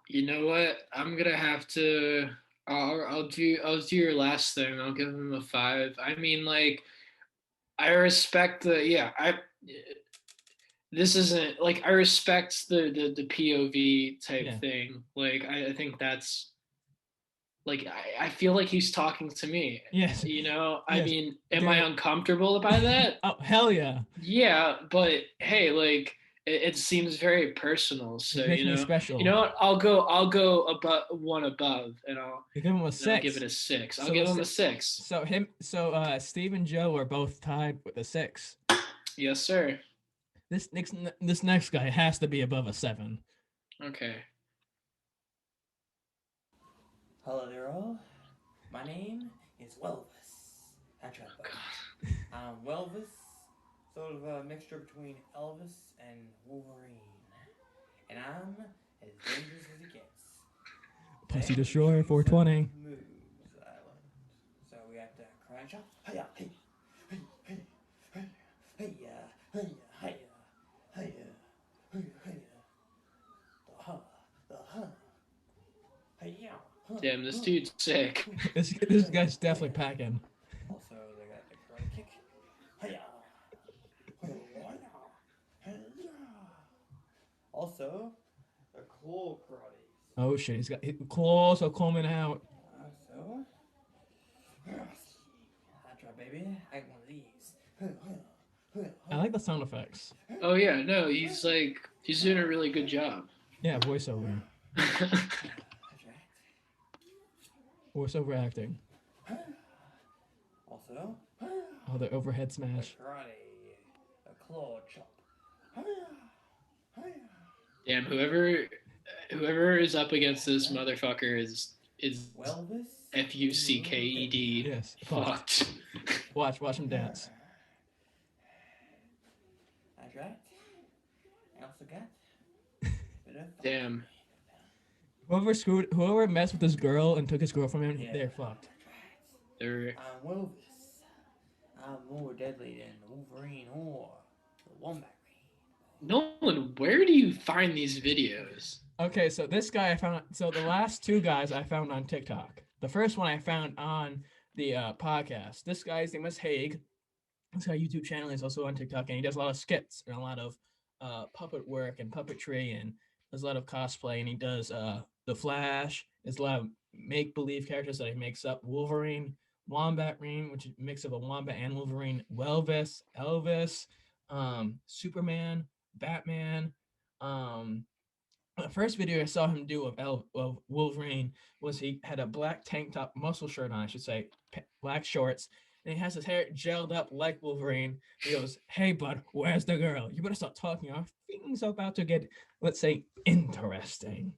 You know what? I'm gonna have to. I'll do your last thing. I'll give him a 5. I mean, like, I respect this isn't like, I respect the POV type thing. Like, I think that's like, I feel like he's talking to me. Yes. I mean, am I uncomfortable by that? Oh, hell yeah. Yeah, but hey, like, it seems very personal. So special. You know what? I'll go above one above, and I'll give him a 6. I'll give it a 6. I'll give him a 6. So Steve and Joe are both tied with a 6. Yes, sir. This next guy has to be above a 7. Okay. Hello there all. My name is Welvis. That's right. I'm Welvis, sort of a mixture between Elvis and Wolverine. And I'm as dangerous as he gets. Pussy Destroyer 420. Moves Island. So we have to crash up. Hiya, hey, hey, hey, hey, hey, hey, hey, hey, hey, hey, the huh. Hey, yeah. Damn, this dude's sick. This guy's definitely packing. Also, they got the karate kick. Hiya. Also, the claw karate. Oh shit, he's got claws are coming out. So, I try maybe I got one of these. I like the sound effects. Oh yeah, no, he's doing a really good job. Yeah, voiceover. That's right. Voiceover acting. Also, Oh, the overhead smash. karate, a claw chop. Damn, whoever is up against this motherfucker is Welvis. fucked. Yes, Fucked. Watch him dance. That's right. I also got a bit of Damn. Whoever messed with this girl and took his girl from him, they're fucked. They're I'm Welvis. I'm more deadly than Wolverine or the Wombat Ring. Nolan, where do you find these videos? Okay, so this guy I found. So the last two guys I found on TikTok. The first one I found on the podcast. This guy's name is Haig. His YouTube channel is also on TikTok, and he does a lot of skits and a lot of puppet work and puppetry, and does a lot of cosplay. And he does the Flash. There's a lot of make-believe characters that he makes up. Wolverine, Wombat Ring, which is a mix of a wombat and Wolverine. Elvis, Superman, Batman. The first video I saw him do of Wolverine was he had a black tank top, muscle shirt on, I should say, black shorts, and he has his hair gelled up like Wolverine. He goes, "Hey, bud, where's the girl? You better start talking. Our things are about to get, let's say, interesting."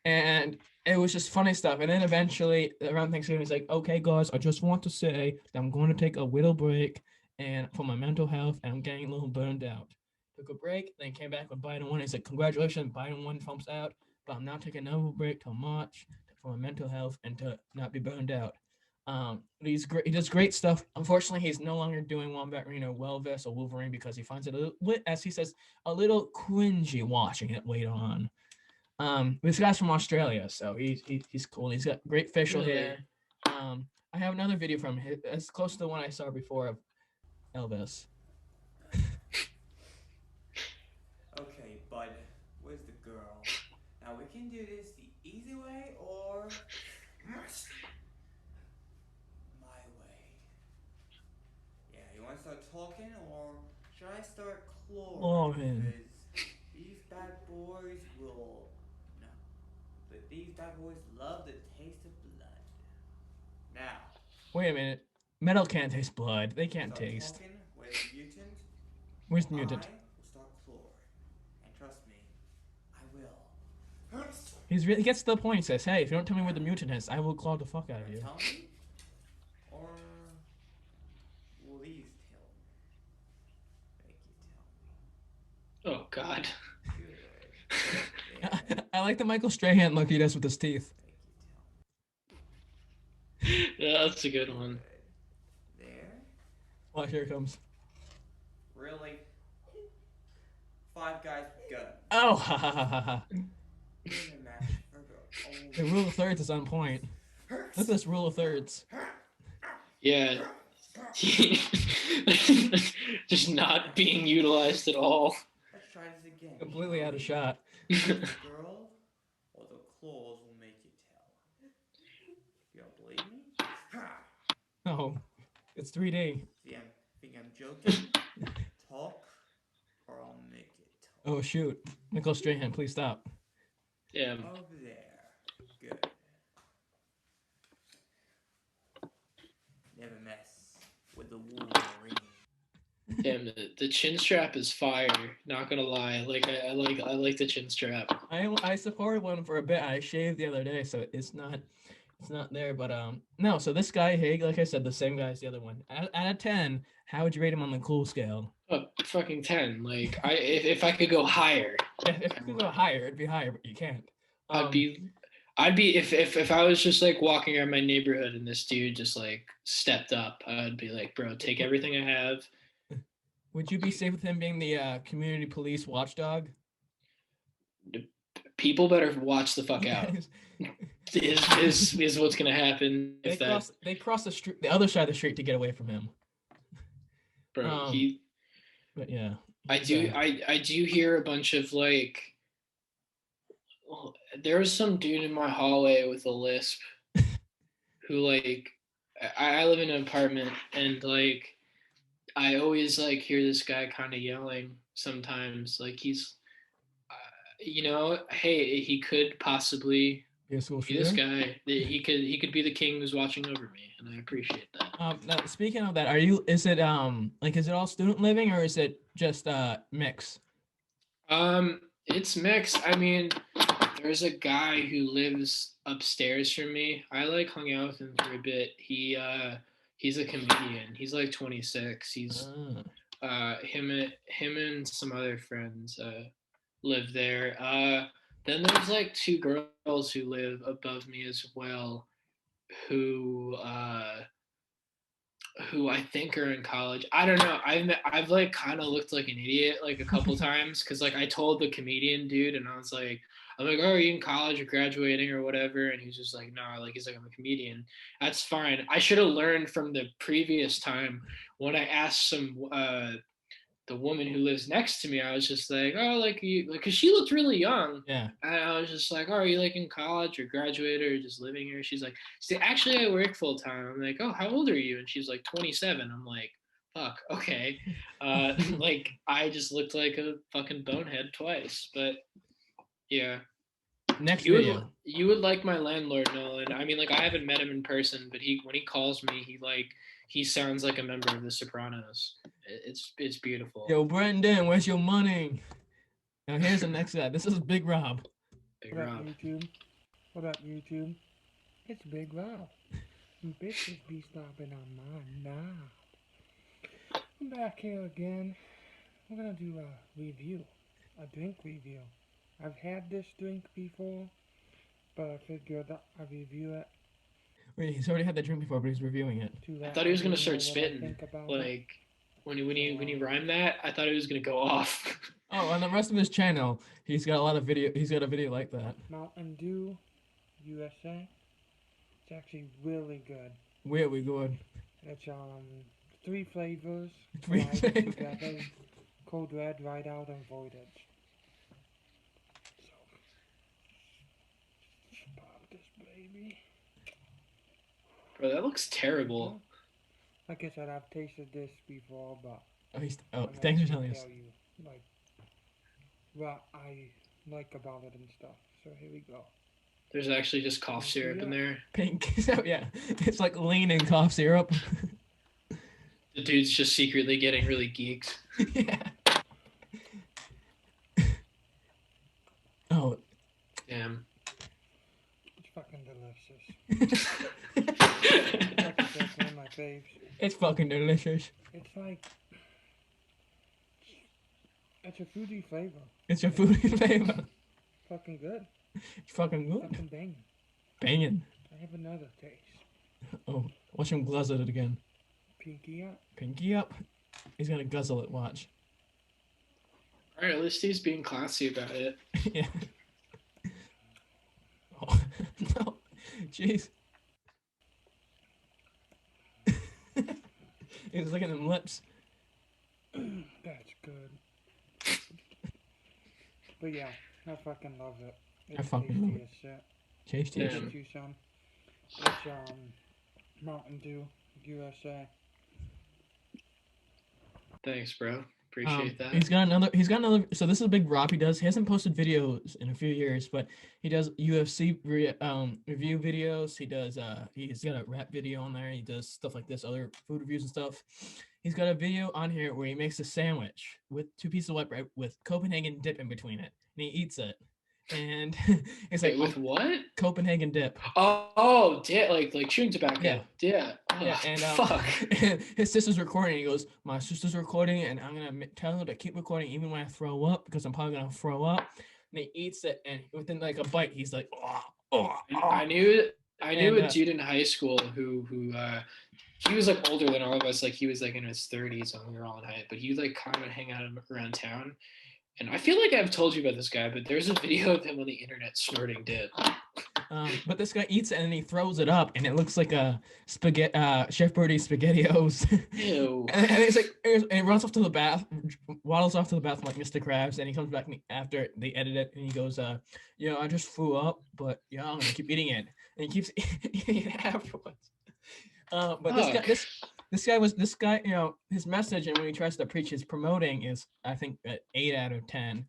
And it was just funny stuff. And then eventually, around Thanksgiving, he's like, "Okay, guys, I just want to say that I'm going to take a little break and for my mental health, and I'm getting a little burned out." Took a break, then came back with Biden won. He's like, "Congratulations, Biden won, thumbs out. But I'm now taking another break till March for my mental health and to not be burned out." He's great. He does great stuff. Unfortunately, he's no longer doing Wombat Ring or Welvis or Wolverine because he finds it a little, as he says, a little cringy watching it later on. This guy's from Australia, so he's cool. He's got great facial hair. I have another video from him. It's close to the one I saw before of Elvis. Okay, bud, where's the girl? Now we can do this the easy way or my way. Yeah, you want to start talking or should I start clawing? Because these bad boys will no. But these bad boys love the taste of blood. Now. Wait a minute. Metal can't taste blood. They can't start taste. Talking. Where's the mutant? Where's the mutant? I will start clawing. And trust me, I will. He gets to the point. He says, "Hey, if you don't tell me where the mutant is, I will claw the fuck out of you." Tell me? Or will these tell me? Make you tell me. Oh God. Good. I like the Michael Strahan look he does with his teeth. Make you tell me. Yeah, that's a good one. Good. There. Oh, here it comes. Really? 5 guys with guns. Oh, ha ha ha ha ha. In a match for The rule of thirds is on point. Look at this rule of thirds. Yeah. Just not being utilized at all. Let's try this again. Completely out of shot. The girl or the claws will make you tell. If you don't believe me, Oh, it's 3D. think I'm joking? Talk or I'll make it talk. Oh, shoot. Michael Strahan, please stop. Yeah. Over there. Good. Never mess with the Wolverine. Damn, the chin strap is fire. Not gonna lie, like I like the chin strap. I supported one for a bit. I shaved the other day, so it's not there. But no. So this guy Haig, like I said, the same guy as the other one. Out of 10, how would you rate him on the cool scale? Oh, fucking 10. Like if I could go higher. If you could go higher, it'd be higher, but you can't. I'd be if I was just like walking around my neighborhood and this dude just like stepped up, I'd be like, bro, take everything I have. Would you be safe with him being the community police watchdog? People better watch the fuck out. is what's gonna happen if they cross the street, the other side of the street, to get away from him. Bro, But yeah, I do hear a bunch of like. There was some dude in my hallway with a lisp, who like I live in an apartment, and like I always like hear this guy kind of yelling sometimes. Like he's, hey, he could possibly Be a school be this shooter. guy. He could be the king who's watching over me, and I appreciate that. Now speaking of that, is it all student living or is it just mix? It's mixed. I mean, there's a guy who lives upstairs from me. I like hung out with him for a bit. He's a comedian. He's like 26. He's him and some other friends live there. Then there's like two girls who live above me as well, who I think are in college. I don't know. I've like kind of looked like an idiot like a couple times because like I told the comedian dude and I'm like, oh, are you in college or graduating or whatever? And he's just like, no, like he's like, I'm a comedian. That's fine. I should have learned from the previous time when I asked the woman who lives next to me. I was just like, oh, like you, like, cause she looked really young. Yeah. And I was just like, oh, are you like in college or graduated or just living here? She's like, see, actually, I work full time. I'm like, oh, how old are you? And she's like, 27. I'm like, fuck, okay. Like I just looked like a fucking bonehead twice, but yeah. Next video. You would like my landlord, Nolan. I mean, like I haven't met him in person, but when he calls me, he sounds like a member of the Sopranos. It's beautiful. Yo, Brendan, where's your money? Now here's the next guy. This is Big Rob. Big Rob. YouTube? What up, YouTube? It's Big Rob. Bitches be stopping on my knob. I'm back here again. We're gonna do a review, a drink review. I've had this drink before, but I figured I review it. Wait, he's already had that drink before, but he's reviewing it. I thought he was gonna start spitting. Like when he rhymed that, I thought he was gonna go off. Oh, on the rest of his channel, he's got a lot of video. He's got a video like that. Mountain Dew, USA. It's actually really good. Really good. It's 3 flavors. 3 flavors. Together. Cold Red, Ride Out, and Voidage. So, pop this baby. Bro, that looks terrible. Like I said, I've tasted this before, but thanks for telling us. You, like, what I like about it and stuff. So here we go. There's actually just cough syrup in there. Pink. So yeah, it's like lean and cough syrup. The dude's just secretly getting really geeked. Yeah. Oh. Damn. It's fucking delicious. It's one of my faves. It's fucking delicious. It's like, it's a fruity flavor. It's a fruity flavor. Fucking good. It's fucking good. Fucking banging. Banging. I have another taste. Oh, watch him guzzle it again. Pinky up. Pinky up. He's gonna guzzle it. Watch. All right, at least he's being classy about it. Yeah. Oh no, jeez. He's looking at them lips. That's good. But yeah, I fucking love it. It's I fucking love it. Shit. Tasty as shit. You some. It's Mountain Dew, USA. Thanks, bro. Appreciate that. He's got another. So this is a big Rob. He hasn't posted videos in a few years, but he does UFC review videos. He does he's got a rap video on there. He does stuff like this, other food reviews and stuff. He's got a video on here where he makes a sandwich with 2 pieces of white bread with Copenhagen dip in between it, and he eats it. And it's like, with what? Copenhagen dip. Oh, like chewing tobacco. Yeah. Yeah. Oh, Yeah, and fuck. And his sister's recording. He goes, "My sister's recording, and I'm gonna tell her to keep recording even when I throw up because I'm probably gonna throw up." And he eats it, and within like a bite, he's like, "Oh." I knew a dude in high school who he was like older than all of us. Like he was like in his 30s when we were all in high, but he like kind of hang out around town. And I feel like I've told you about this guy, but there's a video of him on the internet snorting dip. But this guy eats it and he throws it up, and it looks like a Chef Birdie SpaghettiOs. Ew. and it's like, and he runs off to the bath, waddles off to the bathroom like Mr. Krabs, and he comes back after they edit it, and he goes, "Yeah, I just threw up, but yeah, I'm gonna keep eating it." And he keeps eating it afterwards. But this guy, you know, his message and when he tries to preach his promoting is, I think, at 8 out of 10.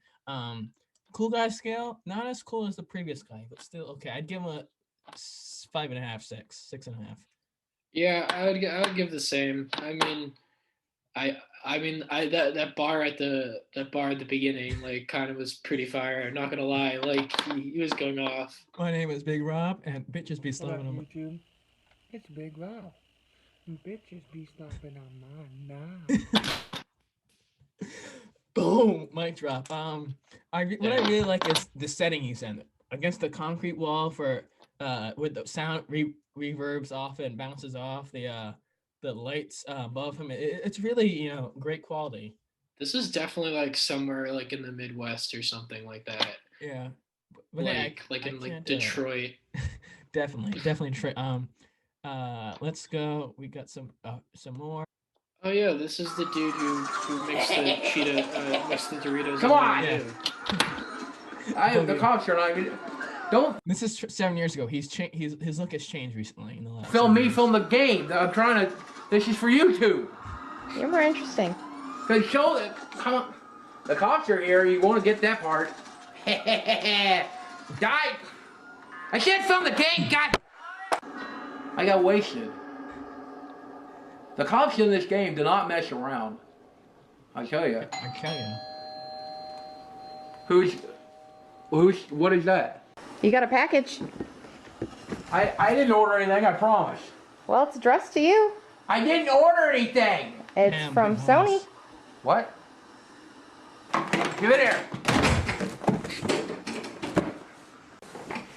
Cool guy scale, not as cool as the previous guy, but still okay. I'd give him a 5.5, 6.5. Yeah, I would give the same. That bar at the beginning like kind of was pretty fire. I'm not gonna lie, like he was going off. My name is Big Rob, and bitches be What up, slapping on YouTube? It's Big Rob. Bitches be stomping on my knob. Boom, mic drop. What I really like is the setting he's in against the concrete wall for with the sound reverbs off and bounces off the lights above him. It's really, you know, great quality. This is definitely like somewhere like in the Midwest or something like that. Yeah, but like in Detroit. Definitely Detroit. Let's go. We got some more. Oh yeah, this is the dude who makes the makes the Doritos. Come on! Yeah. I am the cops are not even. Don't This is 7 years ago. His look has changed recently in the last. film me, film the game. I'm trying to. This is for YouTube. You're more interesting. Cause show it. Come on. The cops are here. You want to get that part? Die! I said film the game. God. I got wasted. The cops in this game do not mess around. I tell you. Who's? What is that? You got a package. I didn't order anything. I promise. Well, it's addressed to you. I didn't order anything. It's Damn, from big Sony. boss. What? Give it here.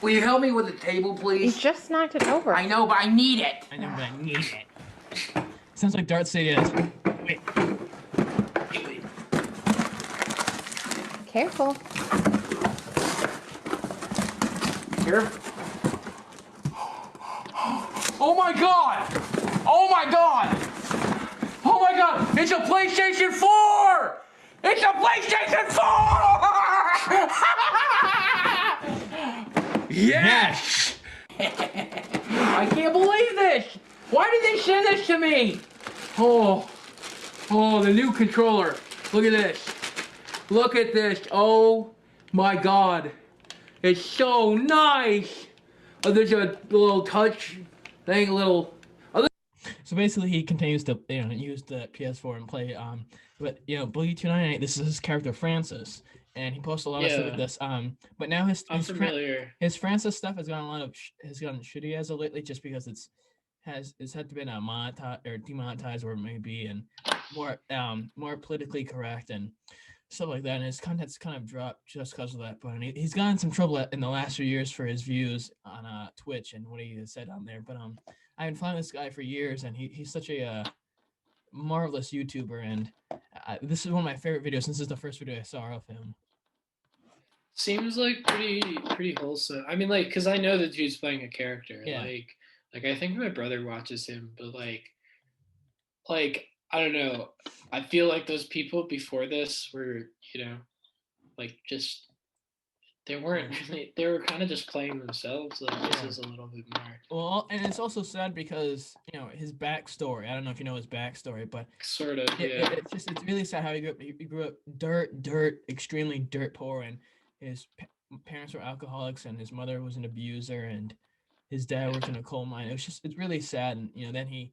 Will you help me with the table, You please? just knocked it over. I know, but I need it. I know, but I need it. Sounds like Darth Sidious. Wait. Careful. Here. Oh my god! Oh my god! Oh my god! It's a PlayStation 4! It's a PlayStation 4! Yes! I can't believe this! Why did they send this to me? Oh, the new controller. Look at this. Look at this. Oh my god. It's so nice. Oh, there's a little touch thing, So basically, he continues to, you know, use the PS4 and play. But you know, Boogie 298. This is his character Francis, and he posts a lot of stuff like this. But now his Francis stuff has gotten has gotten shitty as of lately, just because it's had to be monetized or demonetized, or maybe, and more politically correct and stuff like that. And his content's kind of dropped just because of that. But he's gotten some trouble in the last few years for his views on Twitch and what he has said on there. But I've been following this guy for years, and he's such a marvelous YouTuber, and this is one of my favorite videos since this is the first video I saw of him. Seems like pretty wholesome. I mean, like, cause I know the dude's playing a character. Yeah. Like I think my brother watches him, but like I don't know. I feel like those people before this were, you know, like just they weren't really. They were kind of just playing themselves. Like this is a little bit more. Well, and it's also sad because, you know, his backstory. I don't know if you know his backstory, but Sort of, yeah. it's really sad how he grew up extremely dirt poor, and his parents were alcoholics, and his mother was an abuser, and his dad worked in a coal mine. It's really sad, and you know, then he,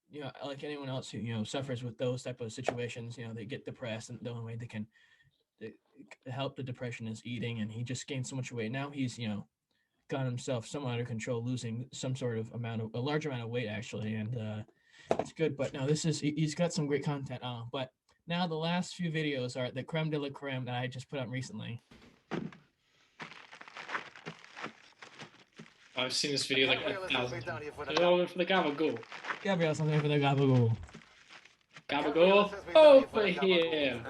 you know, like anyone else who, you know, suffers with those type of situations, you know, they get depressed, and the only way they can help the depression is eating, and he just gained so much weight. Now he's, you know, got himself somewhat under control, losing some sort of a large amount of weight actually, and it's good. But no, he's got some great content. But now the last few videos are the creme de la creme that I just put up recently. I've seen this video like 1,000 times. Oh, for the gabagool. Gabriel, something for the gabagool. Gabagool over here.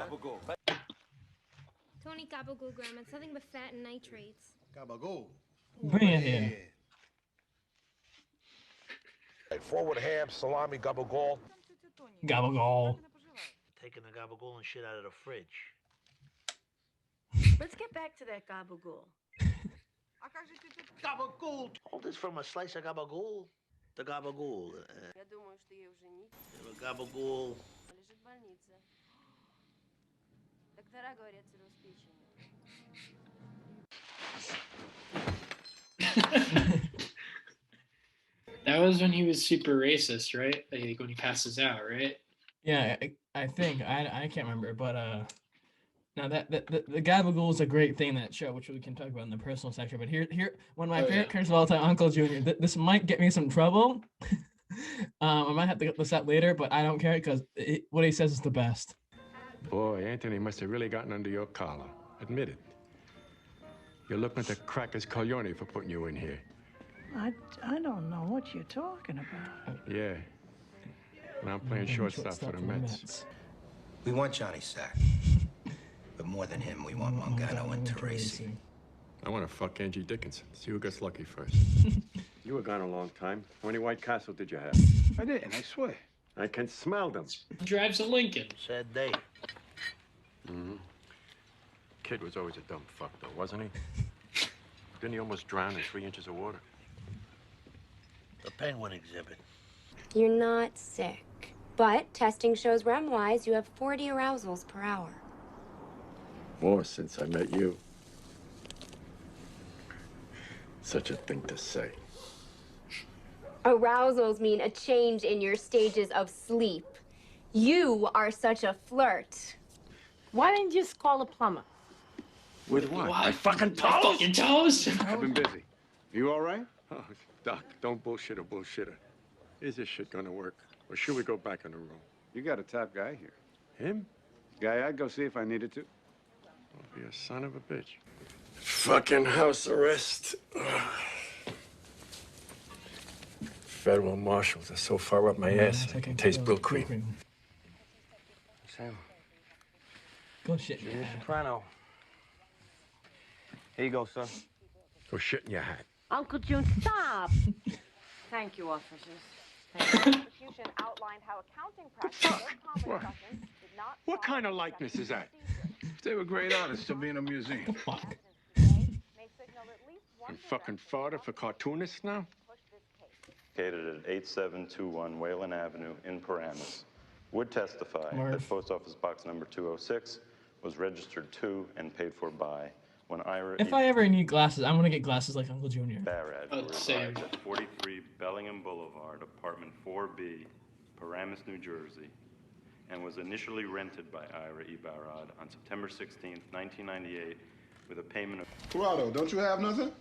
Tony Gabagool, Grandma. It's nothing but fat and nitrates. Gabagool. Bring it here. Forward ham, salami, gabagool. Gabagool. Taking the gabagool and shit out of the fridge. Let's get back to that gabagool. Gabagool. All this from a slice of gabagool. The gabagool. Gabagool. That was when he was super racist, right? Like when he passes out, right? Yeah, I think I can't remember, but now that the Gabagool is a great thing in that show, which we can talk about in the personal section. But here one of my favorite characters of all time, Uncle Junior. This might get me some trouble. I might have to get this out later, but I don't care because what he says is the best. Boy, Anthony must have really gotten under your collar. Admit it. You're looking at the crackers Coglione for putting you in here. I don't know what you're talking about. Yeah. And I'm playing shortstop for the Mets. We want Johnny sacked. But more than him, we want Mangano and Teresi. I want to fuck Angie Dickinson. See who gets lucky first. You were gone a long time. How many White Castle did you have? I didn't, I swear. I can smell them. Drives a Lincoln. Sad day. Mm-hmm. Kid was always a dumb fuck, though, wasn't he? Didn't he almost drown in 3 inches of water? The penguin exhibit. You're not sick, but testing shows REM-wise you have 40 arousals per hour. More since I met you. Such a thing to say. Arousals mean a change in your stages of sleep. You are such a flirt. Why didn't you just call a plumber? With what? My fucking toes? My fucking toes? I've been busy. You all right? Oh, Doc, don't bullshit a bullshitter. Is this shit gonna work? Or should we go back in the room? You got a top guy here. Him? Guy I'd go see if I needed to. Oh, you're a son of a bitch. Fucking house arrest. Federal marshals are so far up my ass, I can taste Brill cream. Sam. Go shit. Junior Soprano. Here you go, sir. Go shit in your hat. Uncle June, stop. Thank you, officers. Prosecution outlined how accounting practices What kind of likeness is that? If they were great artists, they'll be in a museum. Fuck. And fucking fodder for cartoonists now? Located at 8721 Wayland Avenue in Paramus, would testify that Post Office Box number 206 was registered to and paid for by when Ira If I ever need glasses, I'm gonna get glasses like Uncle Junior. Barrett Oh, same. at 43 Bellingham Boulevard, apartment 4B, Paramus, New Jersey, and was initially rented by Ira E. Barrod on September 16, 1998, with a payment of... Corrado, don't you have nothing?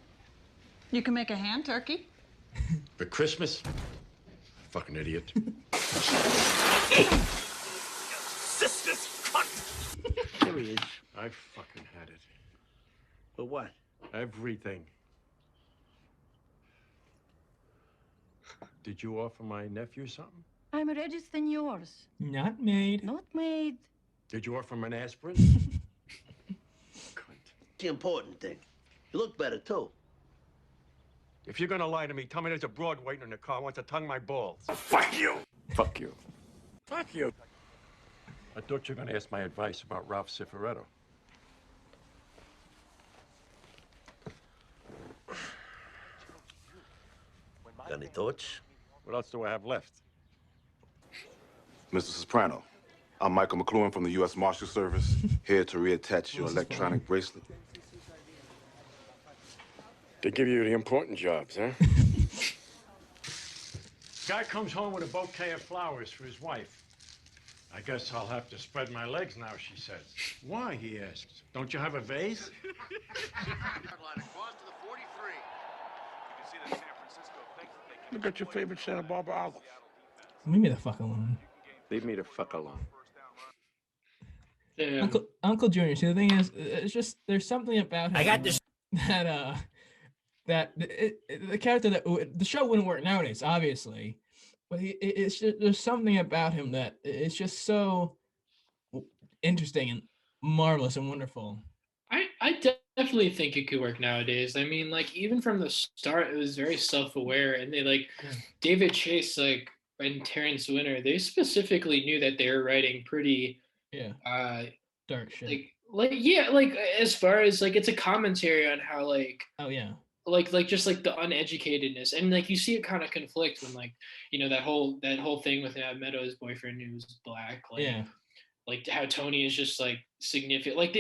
You can make a hand turkey. For Christmas? Fucking idiot. Sisters, cunt! There he is. I fucking had it. For what? Everything. Did you offer my nephew something? I'm registering yours. Not made. Not made. Did you offer him an aspirin? The important thing. You look better, too. If you're gonna lie to me, tell me there's a broad waiting in the car wants to tongue my balls. Fuck you! Fuck you. Fuck you! I thought you were gonna ask my advice about Ralph Cifaretto. Got any thoughts? What else do I have left? Mr. Soprano, I'm Michael McLuhan from the U.S. Marshal Service, here to reattach your electronic bracelet. They give you the important jobs, huh? Guy comes home with a bouquet of flowers for his wife. I guess I'll have to spread my legs now, she says. Why, he asks. Don't you have a vase? Look at your favorite Santa Barbara olive. Leave me the fuck alone. Leave me the fuck alone. Uncle Junior. See, the thing is, it's just there's something about him. I got this. The character that the show wouldn't work nowadays, obviously, but it's just, there's something about him that it's just so interesting and marvelous and wonderful. I definitely think it could work nowadays. I mean, like, even from the start, it was very self-aware, and they David Chase, and Terrence Winter, they specifically knew that they were writing pretty dark shit. As far as it's a commentary on how oh yeah, like just like the uneducatedness, and like you see it kind of conflict when like that whole thing with Meadows' boyfriend who was black, like how Tony is just like significant, like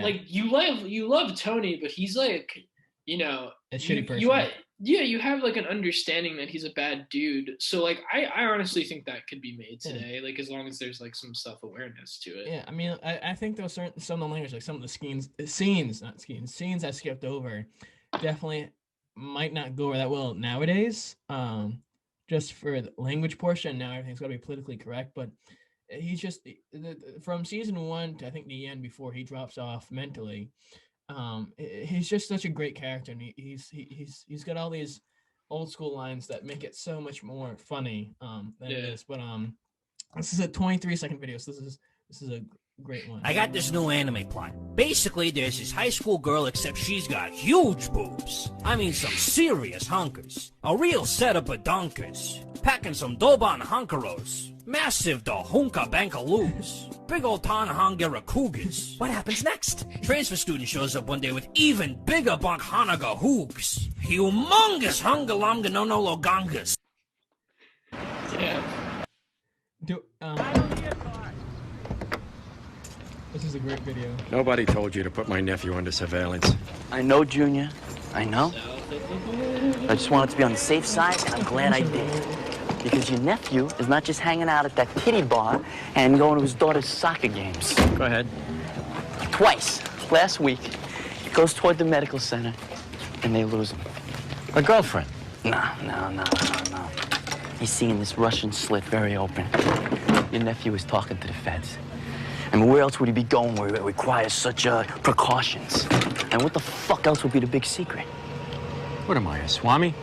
like you love Tony, but he's like a shitty person. you have like an understanding that he's a bad dude. So like I honestly think that could be made today, like as long as there's like some self-awareness to it. Yeah, I mean, I think those some of the language, like some of the scenes I skipped over, definitely might not go over that well nowadays. Just for the language portion, now everything's got to be politically correct. But he's just from season 1 to I think the end before he drops off mentally. He's just such a great character, and he's got all these old school lines that make it so much more funny than it is. But this is a 23-second video, so this is a great one. I got this new anime plot. Basically, there's this high school girl, except she's got huge boobs. I mean, some serious hunkers. A real setup of donkers. Packing some Doban hunkeros. Massive da hunka bankaloos. Big old Tanahangara cougars. What happens next? Transfer student shows up one day with even bigger bunk hanaga hoogs. Humongous hungalamga no logangas. Yeah. This is a great video. Nobody told you to put my nephew under surveillance. I know, Junior. I know. I just wanted to be on the safe side, and I'm glad I did. Because your nephew is not just hanging out at that titty bar and going to his daughter's soccer games. Go ahead. Twice. Last week, he goes toward the medical center, and they lose him. A girlfriend? No. He's seeing this Russian slit very open. Your nephew is talking to the feds. I mean, where else would he be going where it requires such precautions? And what the fuck else would be the big secret? What am I, a swami?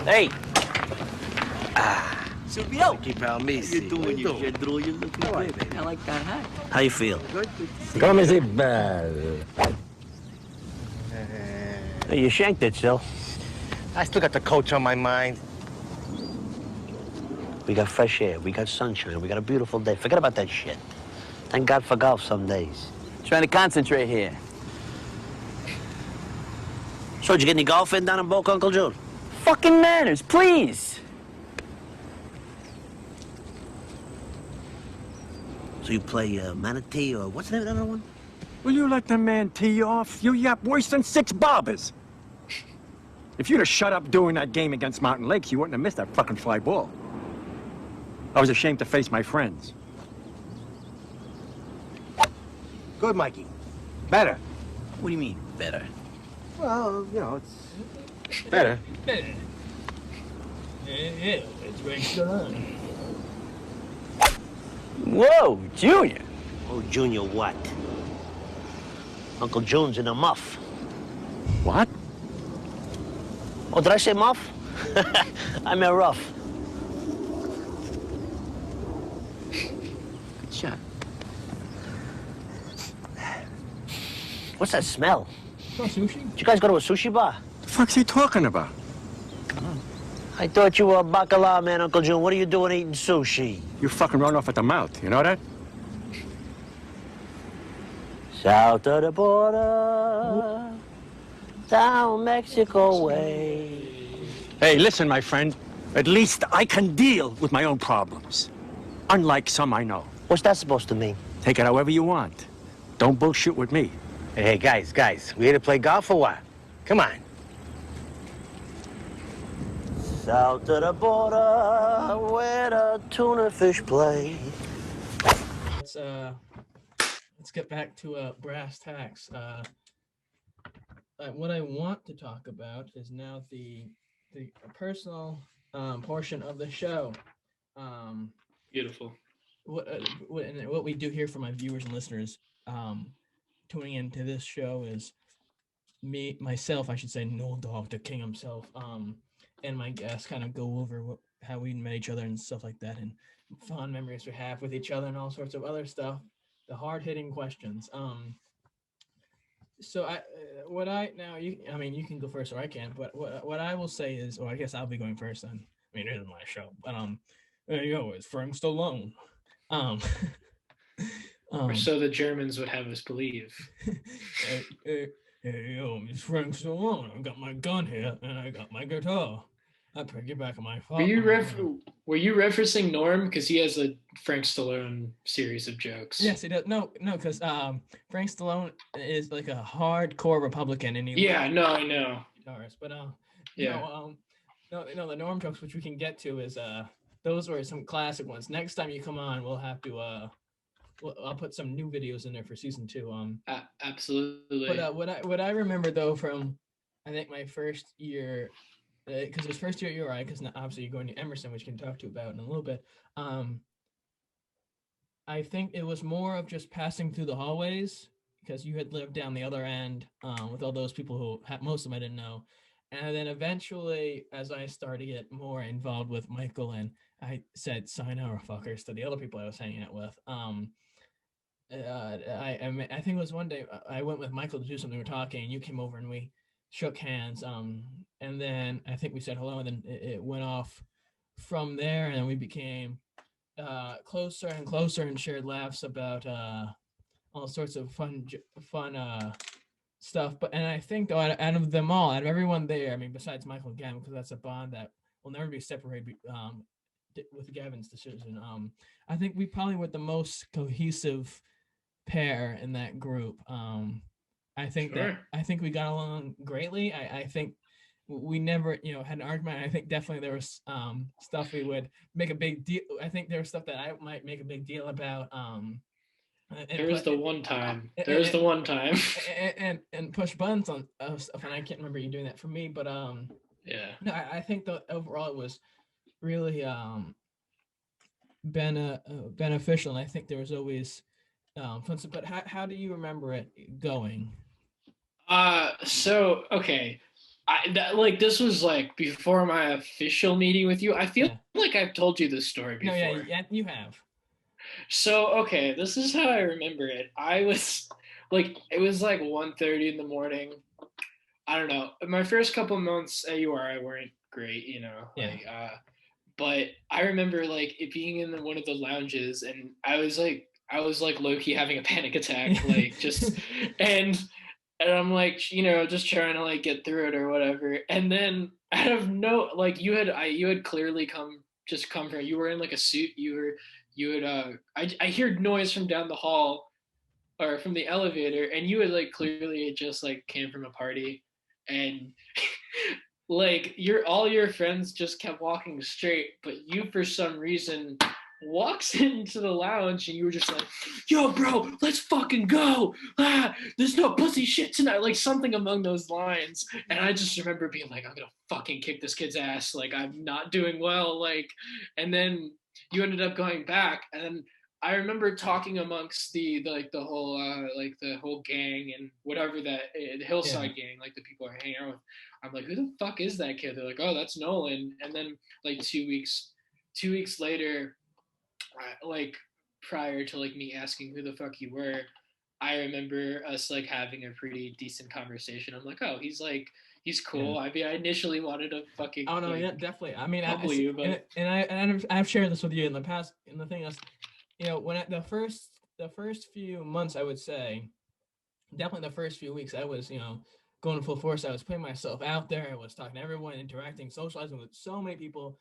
Hey! Silvio! Keep out me. How you doing, you Jedro? You looking good, baby. I like that hat. How you feel? Good. Come is it bad? Hey, you shanked it, Sil. I still got the coach on my mind. We got fresh air, we got sunshine, we got a beautiful day. Forget about that shit. Thank God for golf some days. Trying to concentrate here. So, did you get any golf in down in Boca, Uncle June? Fucking manners, please. So you play manatee or what's the name of the other one? Will you let the man tee you off? You yap worse than 6 bobbers. If you'd have shut up doing that game against Mountain Lakes, you wouldn't have missed that fucking fly ball. I was ashamed to face my friends. Good, Mikey. Better. What do you mean, better? Well, you know, it's better. Yeah, it's right on. Whoa, Junior. Oh, Junior what? Uncle June's in a muff. What? Oh, did I say muff? I meant rough. Good shot. What's that smell? Oh, sushi? Did you guys go to a sushi bar? The fuck's he talking about? I thought you were a bacala man, Uncle June. What are you doing eating sushi? You fucking run off at the mouth, you know that? South of the border, down Mexico way. Hey, listen, my friend. At least I can deal with my own problems. Unlike some I know. What's that supposed to mean? Take it however you want. Don't bullshit with me. Hey, guys, we here to play golf or what? Come on. South of the border, where the tuna fish play. Let's get back to brass tacks. What I want to talk about is now the personal portion of the show. Beautiful. What we do here for my viewers and listeners tuning into this show is myself, I should say, Noel Dog, the king himself, and my guests kind of go over how we met each other and stuff like that, and fond memories we have with each other and all sorts of other stuff. The hard-hitting questions. So you can go first or I can, but what I will say is, or I guess I'll be going first then. I mean, it is my show, but there you go. It's Frank Stallone. Or so the Germans would have us believe. hey, yo, it's Frank Stallone. I got my gun here, and I got my guitar. I pick it back on my Were you referencing Norm because he has a Frank Stallone series of jokes? Yes, he does. No, because Frank Stallone is like a hardcore Republican, and he I know. Guitarist, but yeah. no, the Norm jokes, which we can get to, is those were some classic ones. Next time you come on, we'll have to I'll put some new videos in there for season 2. Absolutely. But what I remember though from, I think my first year, because it was first year at URI, because obviously you're going to Emerson, which we can talk to about in a little bit. I think it was more of just passing through the hallways, because you had lived down the other end with all those people who most of them I didn't know. And then eventually, as I started to get more involved with Michael, and I said "sign our fuckers" to the other people I was hanging out with. I think it was one day I went with Michael to do something. We were talking, and you came over and we shook hands. And then I think we said hello, and then it went off from there, and then we became closer and closer and shared laughs about all sorts of fun stuff. And I think though, out of them all, out of everyone there, I mean, besides Michael and Gavin, because that's a bond that will never be separated with Gavin's decision. I think we probably were the most cohesive pair in that group. I think we got along greatly. I think we never, had an argument. I think definitely there was stuff we would make a big deal. I think there was stuff that I might make a big deal about. There's the one time and push buttons on stuff, and I can't remember you doing that for me, but yeah. No, I think that overall it was really beneficial, and I think there was always fun stuff. But how do you remember it going? So okay, this was like before my official meeting with you. I feel like I've told you this story before. No, yeah, you have. So okay, this is how I remember it. I was like, it was like 1:30 in the morning. I don't know. My first couple months at URI weren't great, but I remember like it being in one of the lounges, and I was like low-key having a panic attack, like just and I'm like, just trying to like get through it or whatever. And then out of you had clearly come from, you were in like a suit. I heard noise from down the hall or from the elevator, and you had like clearly just like came from a party, and like all your friends just kept walking straight, but you for some reason walks into the lounge, and you were just like, yo bro, let's fucking go, there's no pussy shit tonight, like something among those lines. And I just remember being like, I'm gonna fucking kick this kid's ass, like I'm not doing well, like. And then you ended up going back, and then I remember talking amongst the whole gang and whatever, that the Hillside gang, like the people are hanging out with. I'm like, who the fuck is that kid? They're like, oh, that's Nolan. And then like 2 weeks later, like prior to like me asking who the fuck you were, I remember us like having a pretty decent conversation. I'm like, oh, he's cool. I mean, I initially wanted to fucking. Oh no, yeah, definitely. I mean, I've shared this with you in the past. And the thing is, when at the first few months, I would say, definitely the first few weeks, I was, going full force. I was putting myself out there. I was talking to everyone, interacting, socializing with so many people,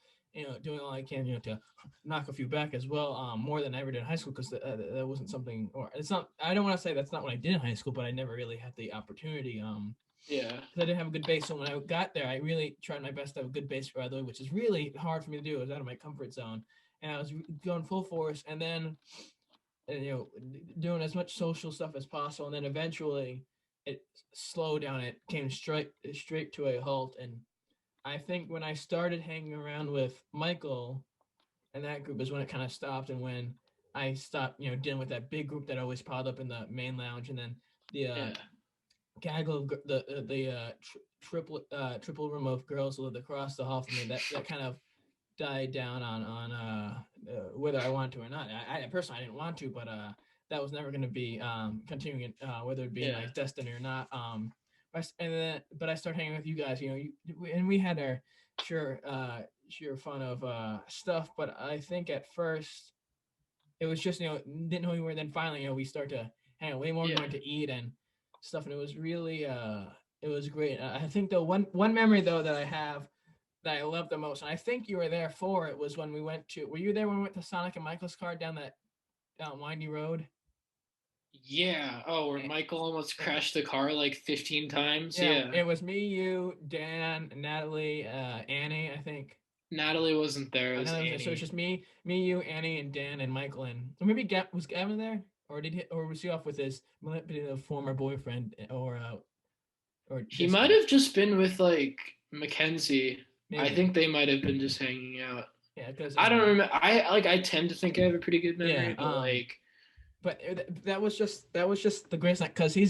doing all I can, to knock a few back as well, more than I ever did in high school, because that wasn't something, or it's not, I don't want to say that's not what I did in high school, but I never really had the opportunity. Yeah. Because I didn't have a good base. So when I got there, I really tried my best to have a good base, by the way, which is really hard for me to do. I was out of my comfort zone, and I was going full force, and then, doing as much social stuff as possible. And then eventually it slowed down. It came straight to a halt. And I think when I started hanging around with Michael and that group is when it kind of stopped, and when I stopped, dealing with that big group that always piled up in the main lounge, and then the gaggle of the triple room of girls who lived across the hall from me. That kind of died down on whether I wanted to or not. I personally, I didn't want to, but that was never going to be continuing, whether it be my destiny or not. But I started hanging with you guys, and we had our sheer fun of stuff. But I think at first it was just, didn't know who we were. Then finally, we start to hang out way more. We went to eat, and stuff, and it was really it was great. I think the one memory though that I have that I loved the most, and I think you were there for it, was when we went to. Were you there when we went to Sonic and Michael's car down that windy road? Yeah. Oh, where Michael almost crashed the car like 15 times. Yeah, Yeah. it was me, you, Dan, Natalie, Annie, I think. Natalie wasn't there. It was Annie. So it's just me, you, Annie, and Dan, and Michael, and maybe was Gavin there, or was he off with his former boyfriend, or he might have just been with like Mackenzie. Maybe. I think they might have been just hanging out. Yeah, because I don't remember. I tend to think I have a pretty good memory, but that was just the greatest night, because he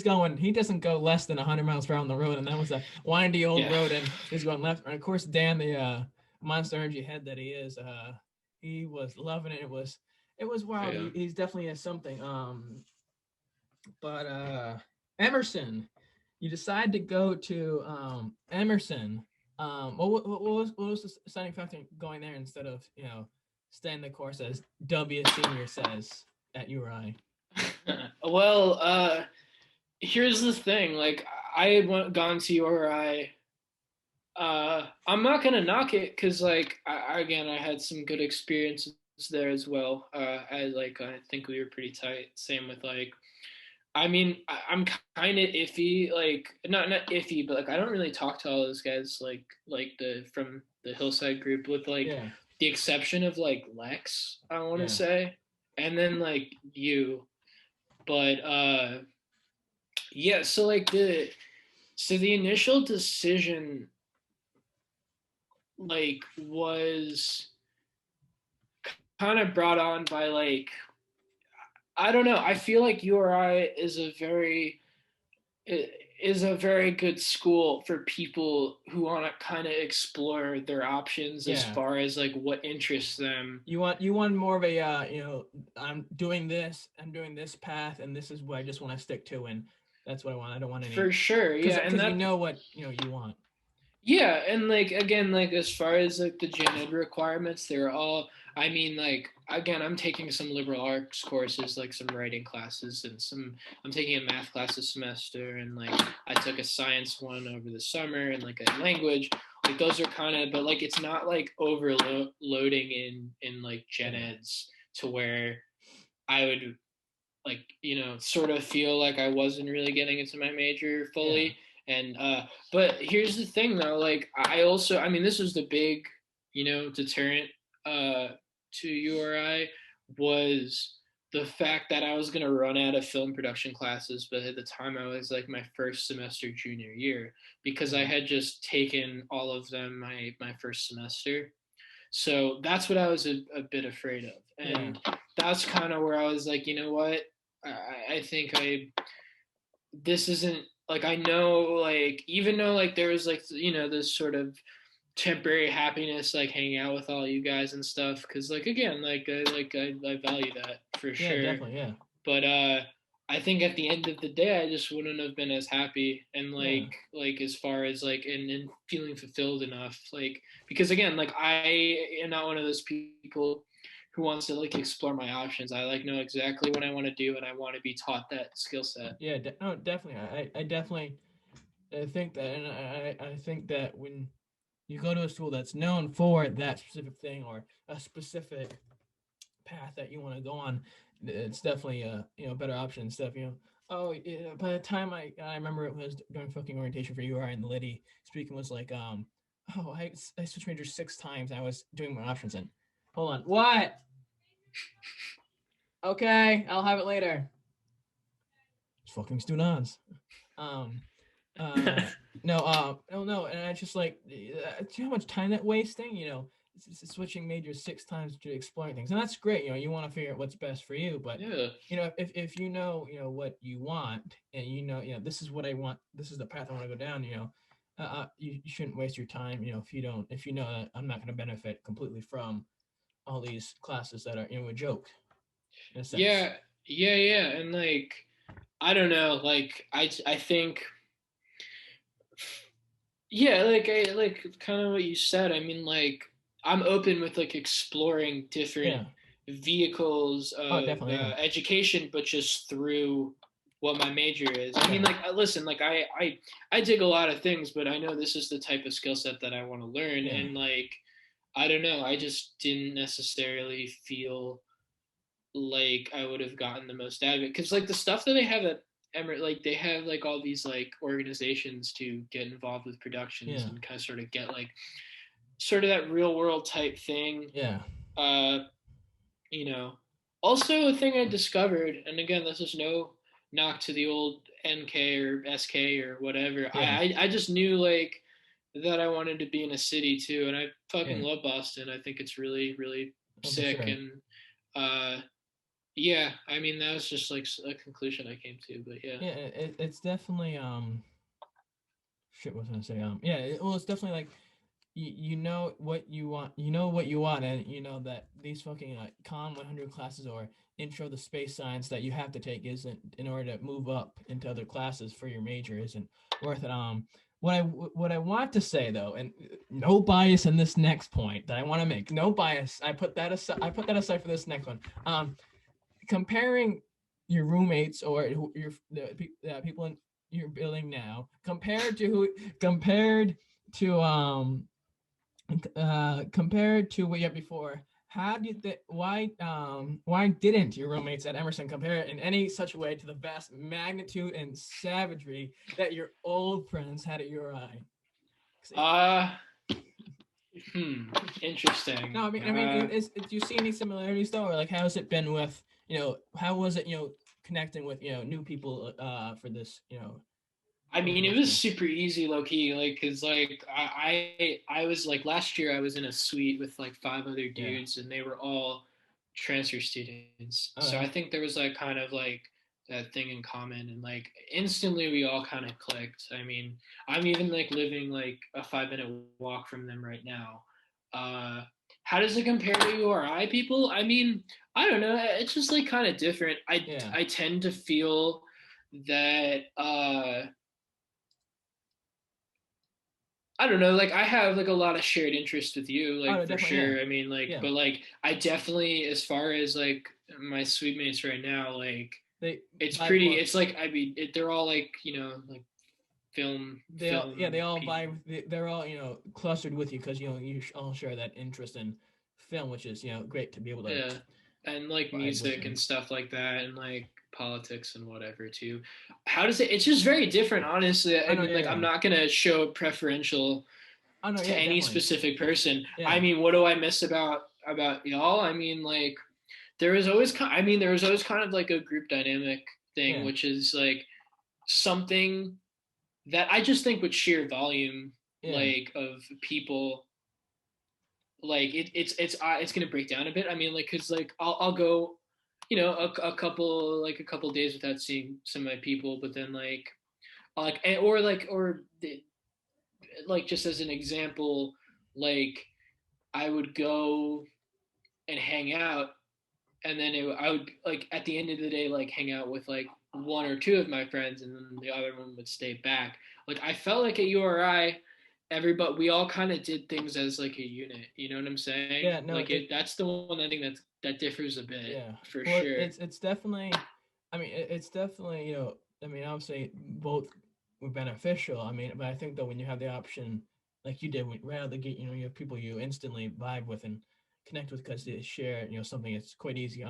doesn't go less than 100 miles per hour on the road, and that was a windy old road, and he's going left, and of course Dan, the Monster Energy head that he is, he was loving it. It was wild. Yeah. He's definitely is something. But Emerson, you decide to go to Emerson. What was the deciding factor going there instead of staying the course, as W Senior says at URI? Well, here's the thing. Like, I had gone to URI. I'm not gonna knock it, because like I had some good experiences there as well. I think we were pretty tight. Same with like, I mean, I'm kind of iffy, like not iffy, but like I don't really talk to all those guys like from the Hillside group, with like the exception of like Lex, I want to say, and then like you, but yeah. So like the initial decision like was kind of brought on by like, I don't know. I feel like URI is a very good school for people who want to kind of explore their options as far as like what interests them. You want more of a I'm doing this path, and this is what I just want to stick to, and that's what I want. I don't want any. For sure, yeah, and you know what you want. Yeah, and like again, like as far as like the gen ed requirements, they're all. I mean, like again, I'm taking some liberal arts courses, like some writing classes, and I'm taking a math class this semester, and like I took a science one over the summer, and like a language. Like those are kind of, but like it's not like overloading in like gen eds to where I would like sort of feel like I wasn't really getting into my major fully. Yeah. And but here's the thing though, like I mean this was the big deterrent to URI, was the fact that I was going to run out of film production classes, but at the time I was like my first semester junior year, because I had just taken all of them my first semester. So that's what I was a bit afraid of, and that's kind of where I was like, you know what, I think this isn't like, I know, like, even though like there was like this sort of temporary happiness like hanging out with all you guys and stuff, because like again, like I value that for sure. Definitely, yeah. But I think at the end of the day, I just wouldn't have been as happy, and like as far as like and feeling fulfilled enough, like, because again, like I am not one of those people who wants to like explore my options. I like know exactly what I want to do, and I want to be taught that skill set. Yeah, no, definitely. I definitely think that, and I think that when you go to a school that's known for that specific thing, or a specific path that you want to go on, it's definitely a better option and stuff. By the time I remember, it was during fucking orientation for URI, and the lady speaking was like, I switched majors 6 times. I was doing my options, and hold on, what? Okay, I'll have it later. It's fucking students. No, and I just like, do you know how much time that wasting? It's switching majors 6 times to exploring things, and that's great. You want to figure out what's best for you, but if you know what you want, and this is what I want, this is the path I want to go down. You shouldn't waste your time. If you know that I'm not going to benefit completely from all these classes that are a joke. In a sense. Yeah, and like I don't know, like I think. Yeah, like kind of what you said. I mean, like I'm open with like exploring different vehicles of education, but just through what my major is. I mean, like, listen, like I dig a lot of things, but I know this is the type of skill set that I want to learn. Yeah. And like, I don't know, I just didn't necessarily feel like I would have gotten the most out of it. Cause like the stuff that they have at Emerson, like they have like all these like organizations to get involved with productions Yeah. and kind of sort of get like sort of that real world type thing. Yeah. You know, also a thing I discovered, and again, this is no knock to the old NK or SK or whatever. Yeah. I just knew like that I wanted to be in a city too, and I fucking Yeah. love Boston. I think it's really, really Oh, for sick. sure. And yeah, I mean that was just like a conclusion I came to. But yeah, Yeah, it's definitely shit. What was I gonna say? Well, it's definitely like you know what you want. You know what you want, and you know that these fucking Con 100 classes or Intro to Space Science that you have to take isn't in order to move up into other classes for your major isn't worth it. What I want to say though, and no bias in this next point that I want to make. No bias. I put that aside. I put that aside for this next one. Comparing your roommates or the people in your building now compared to what you had before. How did why didn't your roommates at Emerson compare in any such way to the vast magnitude and savagery that your old friends had at URI? Interesting. No, I mean, do you see any similarities though, or like how's it been with how was it connecting with new people for this I mean, it was super easy, low key, like, cause like I was like last year I was in a suite with like 5 other dudes, and they were all transfer students. So I think there was like kind of like that thing in common, and like instantly we all kind of clicked. I mean, I'm even like living like a 5-minute walk from them right now. How does it compare to URI people? I mean, I don't know. It's just like kind of different. I tend to feel that I don't know, like I have like a lot of shared interest with you, like for sure. I mean, like, but like I definitely, as far as like my suite mates right now, like it's pretty. It's like I mean, they're all like like film. They all vibe. They're all clustered with you because you all share that interest in film, which is great to be able to and like music and stuff like that, and like politics and whatever too. How does it? It's just very different, honestly. I mean, like I'm not gonna show preferential to any specific person. I mean, what do I miss about y'all? I mean, like there was always kind of like a group dynamic thing, which is like something that I just think with sheer volume, like of people, like it's gonna break down a bit. I mean, like because like I'll go, a couple days without seeing some of my people, but then like like just as an example, like I would go and hang out, and then I would like at the end of the day like hang out with like 1 or 2 of my friends, and then the other one would stay back. Like I felt like at URI, we all kind of did things as like a unit. You know what I'm saying? Yeah, no, like that's the one I think that differs a bit. Yeah, for well, sure. It's definitely, I mean, it's definitely I mean, obviously both were beneficial. I mean, but I think that when you have the option, like you did right out the gate, you have people you instantly vibe with and connect with because they share something. It's quite easy.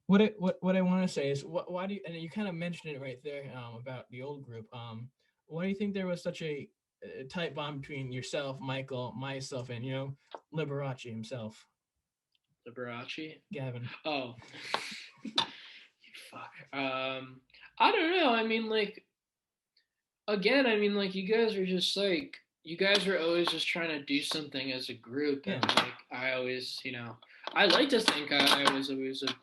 What I want to say is why do you, and you kind of mentioned it right there about the old group. Why do you think there was such a tight bond between yourself, Michael, myself, and Liberace himself? Liberace? Gavin. Oh. Fuck. I don't know. I mean, like, again, I mean, like, you guys are just like, you guys were always just trying to do something as a group, and like, I always, I like to think I was always like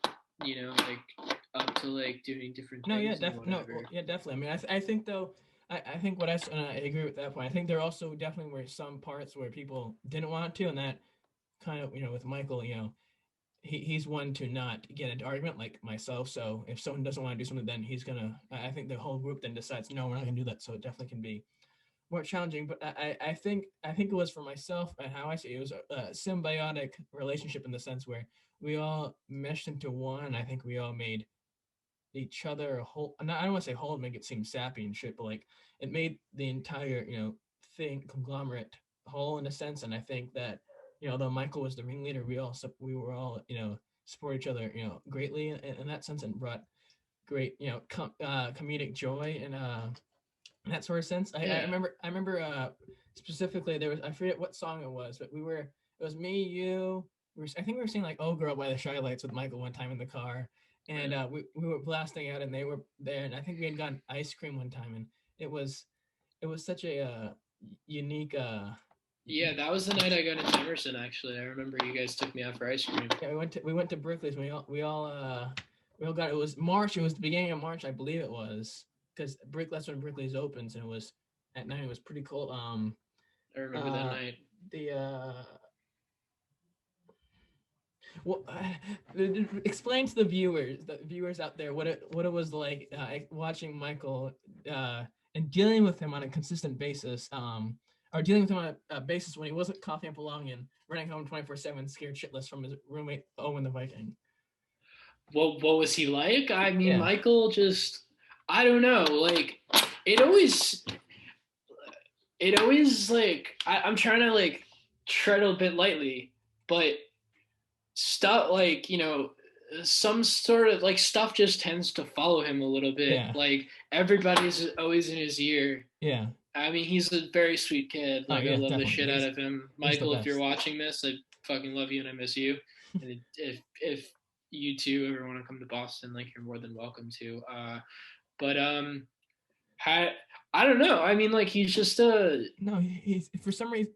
up to like doing different things. Definitely. I mean, I think though. I think what I agree with that point. I think there also definitely were some parts where people didn't want to, and that kind of with Michael, he's one to not get into argument like myself. So if someone doesn't want to do something, then he's gonna. I think the whole group then decides no, we're not gonna do that. So it definitely can be more challenging. But I think it was for myself and how I see it, it was a symbiotic relationship in the sense where we all meshed into one. I think we all made each other whole. I don't want to say whole, make it seem sappy and shit, but like it made the entire thing conglomerate whole in a sense. And I think that though Michael was the ringleader, we were all support each other greatly in that sense, and brought great comedic joy and in that sort of sense. I remember specifically there was, I forget what song it was, but it was me, you. I think we were singing like "Oh Girl" by the Shy Lights with Michael one time in the car, and we were blasting out, and they were there, and I think we had gotten ice cream one time, and it was such a unique. Yeah, that was the night I got into Emerson. Actually, I remember you guys took me out for ice cream. Yeah, we went to Berkeley's. We all got, it was March. It was the beginning of March, I believe it was, because that's when Berkeley's opens, and it was at night. It was pretty cold. I remember that night. Well, explain to the viewers out there what it was like watching Michael and dealing with him on a consistent basis, or dealing with him on a basis when he wasn't coughing up a lung and running home 24/7, scared shitless from his roommate Owen the Viking. What was he like? I mean, Michael just, I don't know, like it always like I'm trying to like tread a bit lightly, but stuff like some sort of like stuff just tends to follow him a little bit. Like everybody's always in his ear. I mean, he's a very sweet kid. Like I love the shit out of him. Michael, if you're watching this, I fucking love you and I miss you. And if you two ever want to come to Boston, like you're more than welcome to. But I don't know. I mean, like he's just he's for some reason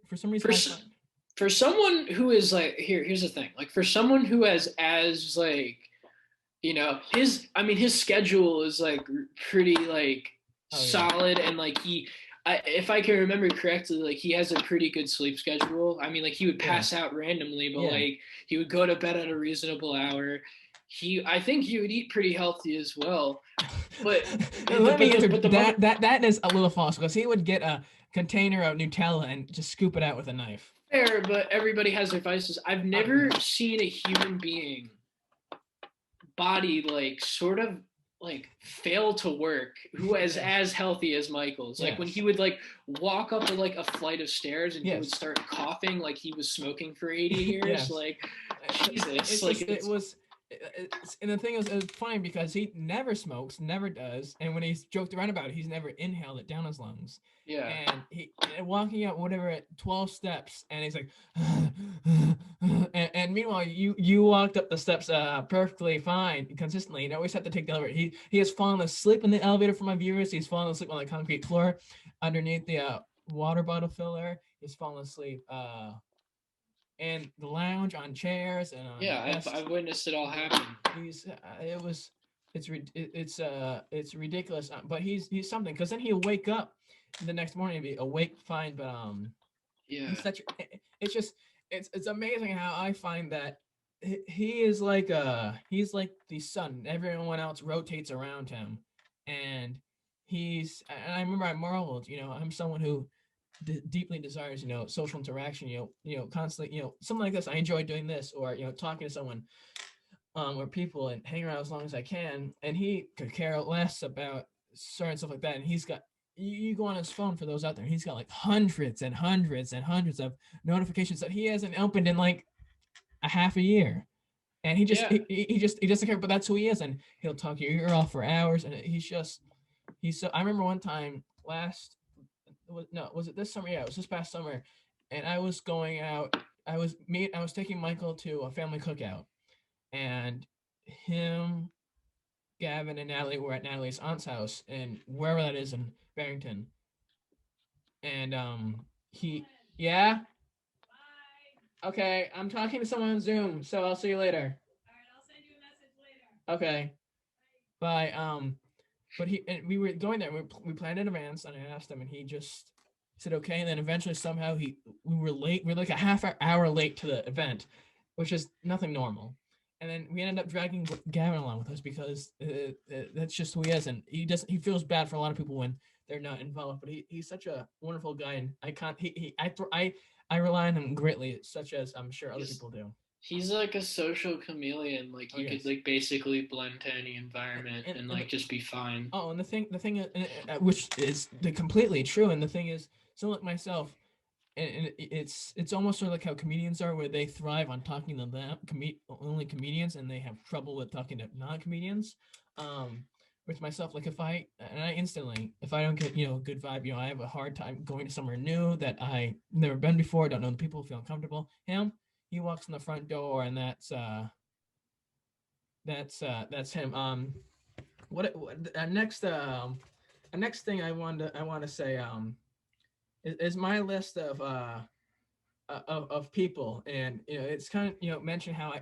for someone who is like here's the thing, like for someone who has as like his schedule is like pretty like solid, and like if I can remember correctly, like he has a pretty good sleep schedule. I mean, like he would pass out randomly, but like he would go to bed at a reasonable hour. I think he would eat pretty healthy as well. But that is a little false, because he would get a container of Nutella and just scoop it out with a knife. Fair, but everybody has their vices. I've never seen a human being body like sort of like fail to work who is as healthy as Michael's. Like when he would like walk up like a flight of stairs and he would start coughing like he was smoking for 80 years. Like Jesus, and the thing is, it was funny because he never smokes, never does, and when he's joked around about it, he's never inhaled it down his lungs. And he walking up whatever at 12 steps, and he's like, and meanwhile you walked up the steps perfectly fine, consistently. You always have to take the elevator. He has fallen asleep in the elevator for my viewers. He's fallen asleep on the concrete floor underneath the water bottle filler. He's fallen asleep and the lounge on chairs and I've witnessed it all happen. It's ridiculous, but he's something, because then he'll wake up the next morning and be awake fine, but it's amazing how I find that he is like he's like the sun. Everyone else rotates around him, and I remember I marveled, I'm someone who deeply desires social interaction, constantly, something like this. I enjoy doing this, or talking to someone or people, and hang around as long as I can, and he could care less about certain stuff like that. And he's got, you go on his phone, for those out there, he's got like hundreds and hundreds and hundreds of notifications that he hasn't opened in like a half a year, and he doesn't care, but that's who he is, and he'll talk your ear off for hours, and he's so. I remember one time was it this summer? Yeah, it was this past summer, and I was going out. I was taking Michael to a family cookout, and him, Gavin, and Natalie were at Natalie's aunt's house, and wherever that is in Barrington. And okay, I'm talking to someone on Zoom, so I'll see you later. All right, I'll send you a message later. Okay, bye. But we were going there. We planned in advance, and I asked him, and he just said okay. And then eventually, somehow, we were late. We were like a half hour late to the event, which is nothing normal. And then we ended up dragging Gavin along with us, because that's just who he is, and he feels bad for a lot of people when they're not involved. But he's such a wonderful guy, and I rely on him greatly, such as I'm sure other people do. He's like a social chameleon. Like you could like basically blend to any environment and like just be fine. Oh, and the thing, which is completely true, and the thing is, so like myself, and it's almost sort of like how comedians are, where they thrive on talking to them, only comedians, and they have trouble with talking to non-comedians. With myself, like if I instantly, if I don't get a good vibe, I have a hard time going to somewhere new that I never been before, don't know the people, feel uncomfortable. He walks in the front door, and that's him. What next? Next thing I want to say is my list of people, and it's kind of mention how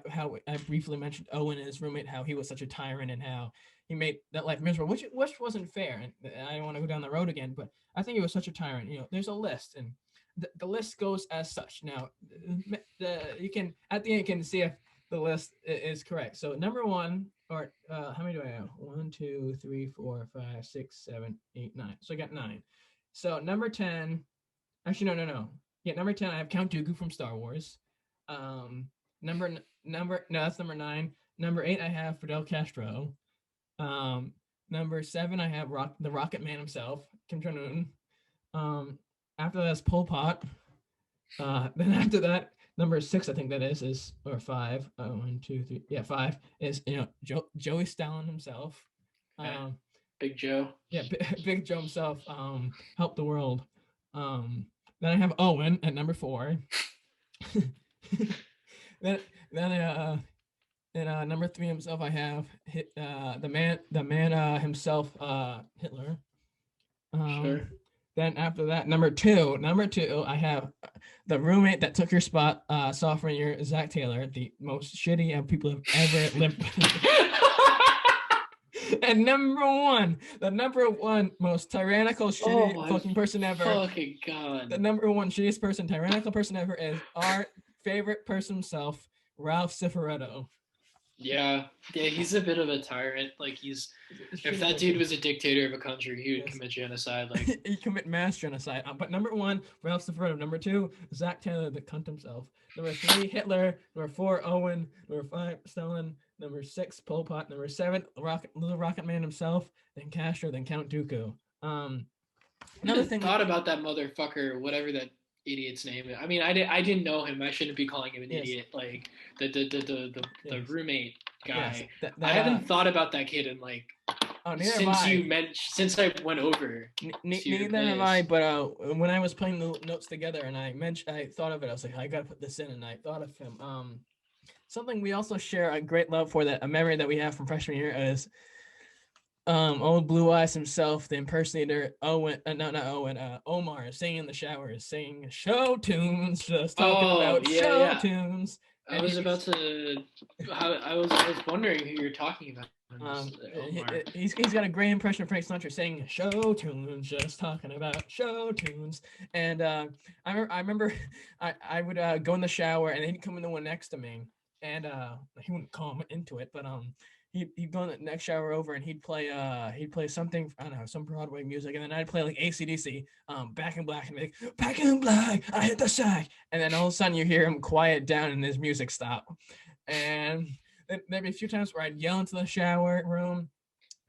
I briefly mentioned Owen and his roommate, how he was such a tyrant and how he made that life miserable, which wasn't fair, and I don't want to go down the road again, but I think he was such a tyrant. There's a list, and the list goes as such. Now, you can at the end you can see if the list is correct. So number one, or how many do I have? 1, 2, 3, 4, 5, 6, 7, 8, 9. So I got 9. So number 10, actually no. Yeah, number 10 I have Count Dooku from Star Wars. No, that's number 9. Number 8 I have Fidel Castro. Number 7 I have the Rocket Man himself, Kim Jong Un. After that's Pol Pot. Then after that, number 6 I think that is or 5. 1, 2, 3. Yeah, 5 is Joey Stalin himself. Big Joe. Yeah, Big Joe himself. Help the world. Then I have Owen at number 4. then number 3 himself I have the man himself, Hitler. Sure. Then after that, number two I have the roommate that took your spot sophomore year, Zach Taylor, the most shitty people have ever lived with. And the number one most tyrannical, shitty fucking person ever. Fucking God. The number one shittiest person, tyrannical person ever is our favorite person himself, Ralph Cifaretto. Yeah, he's a bit of a tyrant. Like if that dude was a dictator of a country, he would commit genocide. Like he'd commit mass genocide. But number 1, Ralph Cifaretto. Number 2, Zach Taylor, the cunt himself. Number 3, Hitler. Number 4, Owen. Number 5, Stalin. Number 6, Pol Pot. Number 7, Little Rocket Man himself. Then Castro. Then Count Dooku. Another thing. Thought about that motherfucker, whatever that idiot's name is. I mean, I didn't know him. I shouldn't be calling him an idiot. Like the roommate guy. Yes, I haven't thought about that kid in like since I went over. Neither have I. But when I was putting the notes together and I thought of it. I was like, I gotta put this in, and I thought of him. Something we also share a great love for, a memory that we have from freshman year is old Blue Eyes himself, the impersonator Omar, singing in the shower, singing show tunes, just talking about show tunes. I was wondering who you're talking about. He's got a great impression of Frank Sinatra singing show tunes, just talking about show tunes. And I remember I would go in the shower, and he'd come in the one next to me, and he wouldn't come into it, but he'd go in the next shower over, and he'd play something, I don't know, some Broadway music, and then I'd play like AC/DC, Back in Black, and be like, Back in Black, I hit the sack, and then all of a sudden you hear him quiet down and his music stop. And there'd be a few times where I'd yell into the shower room.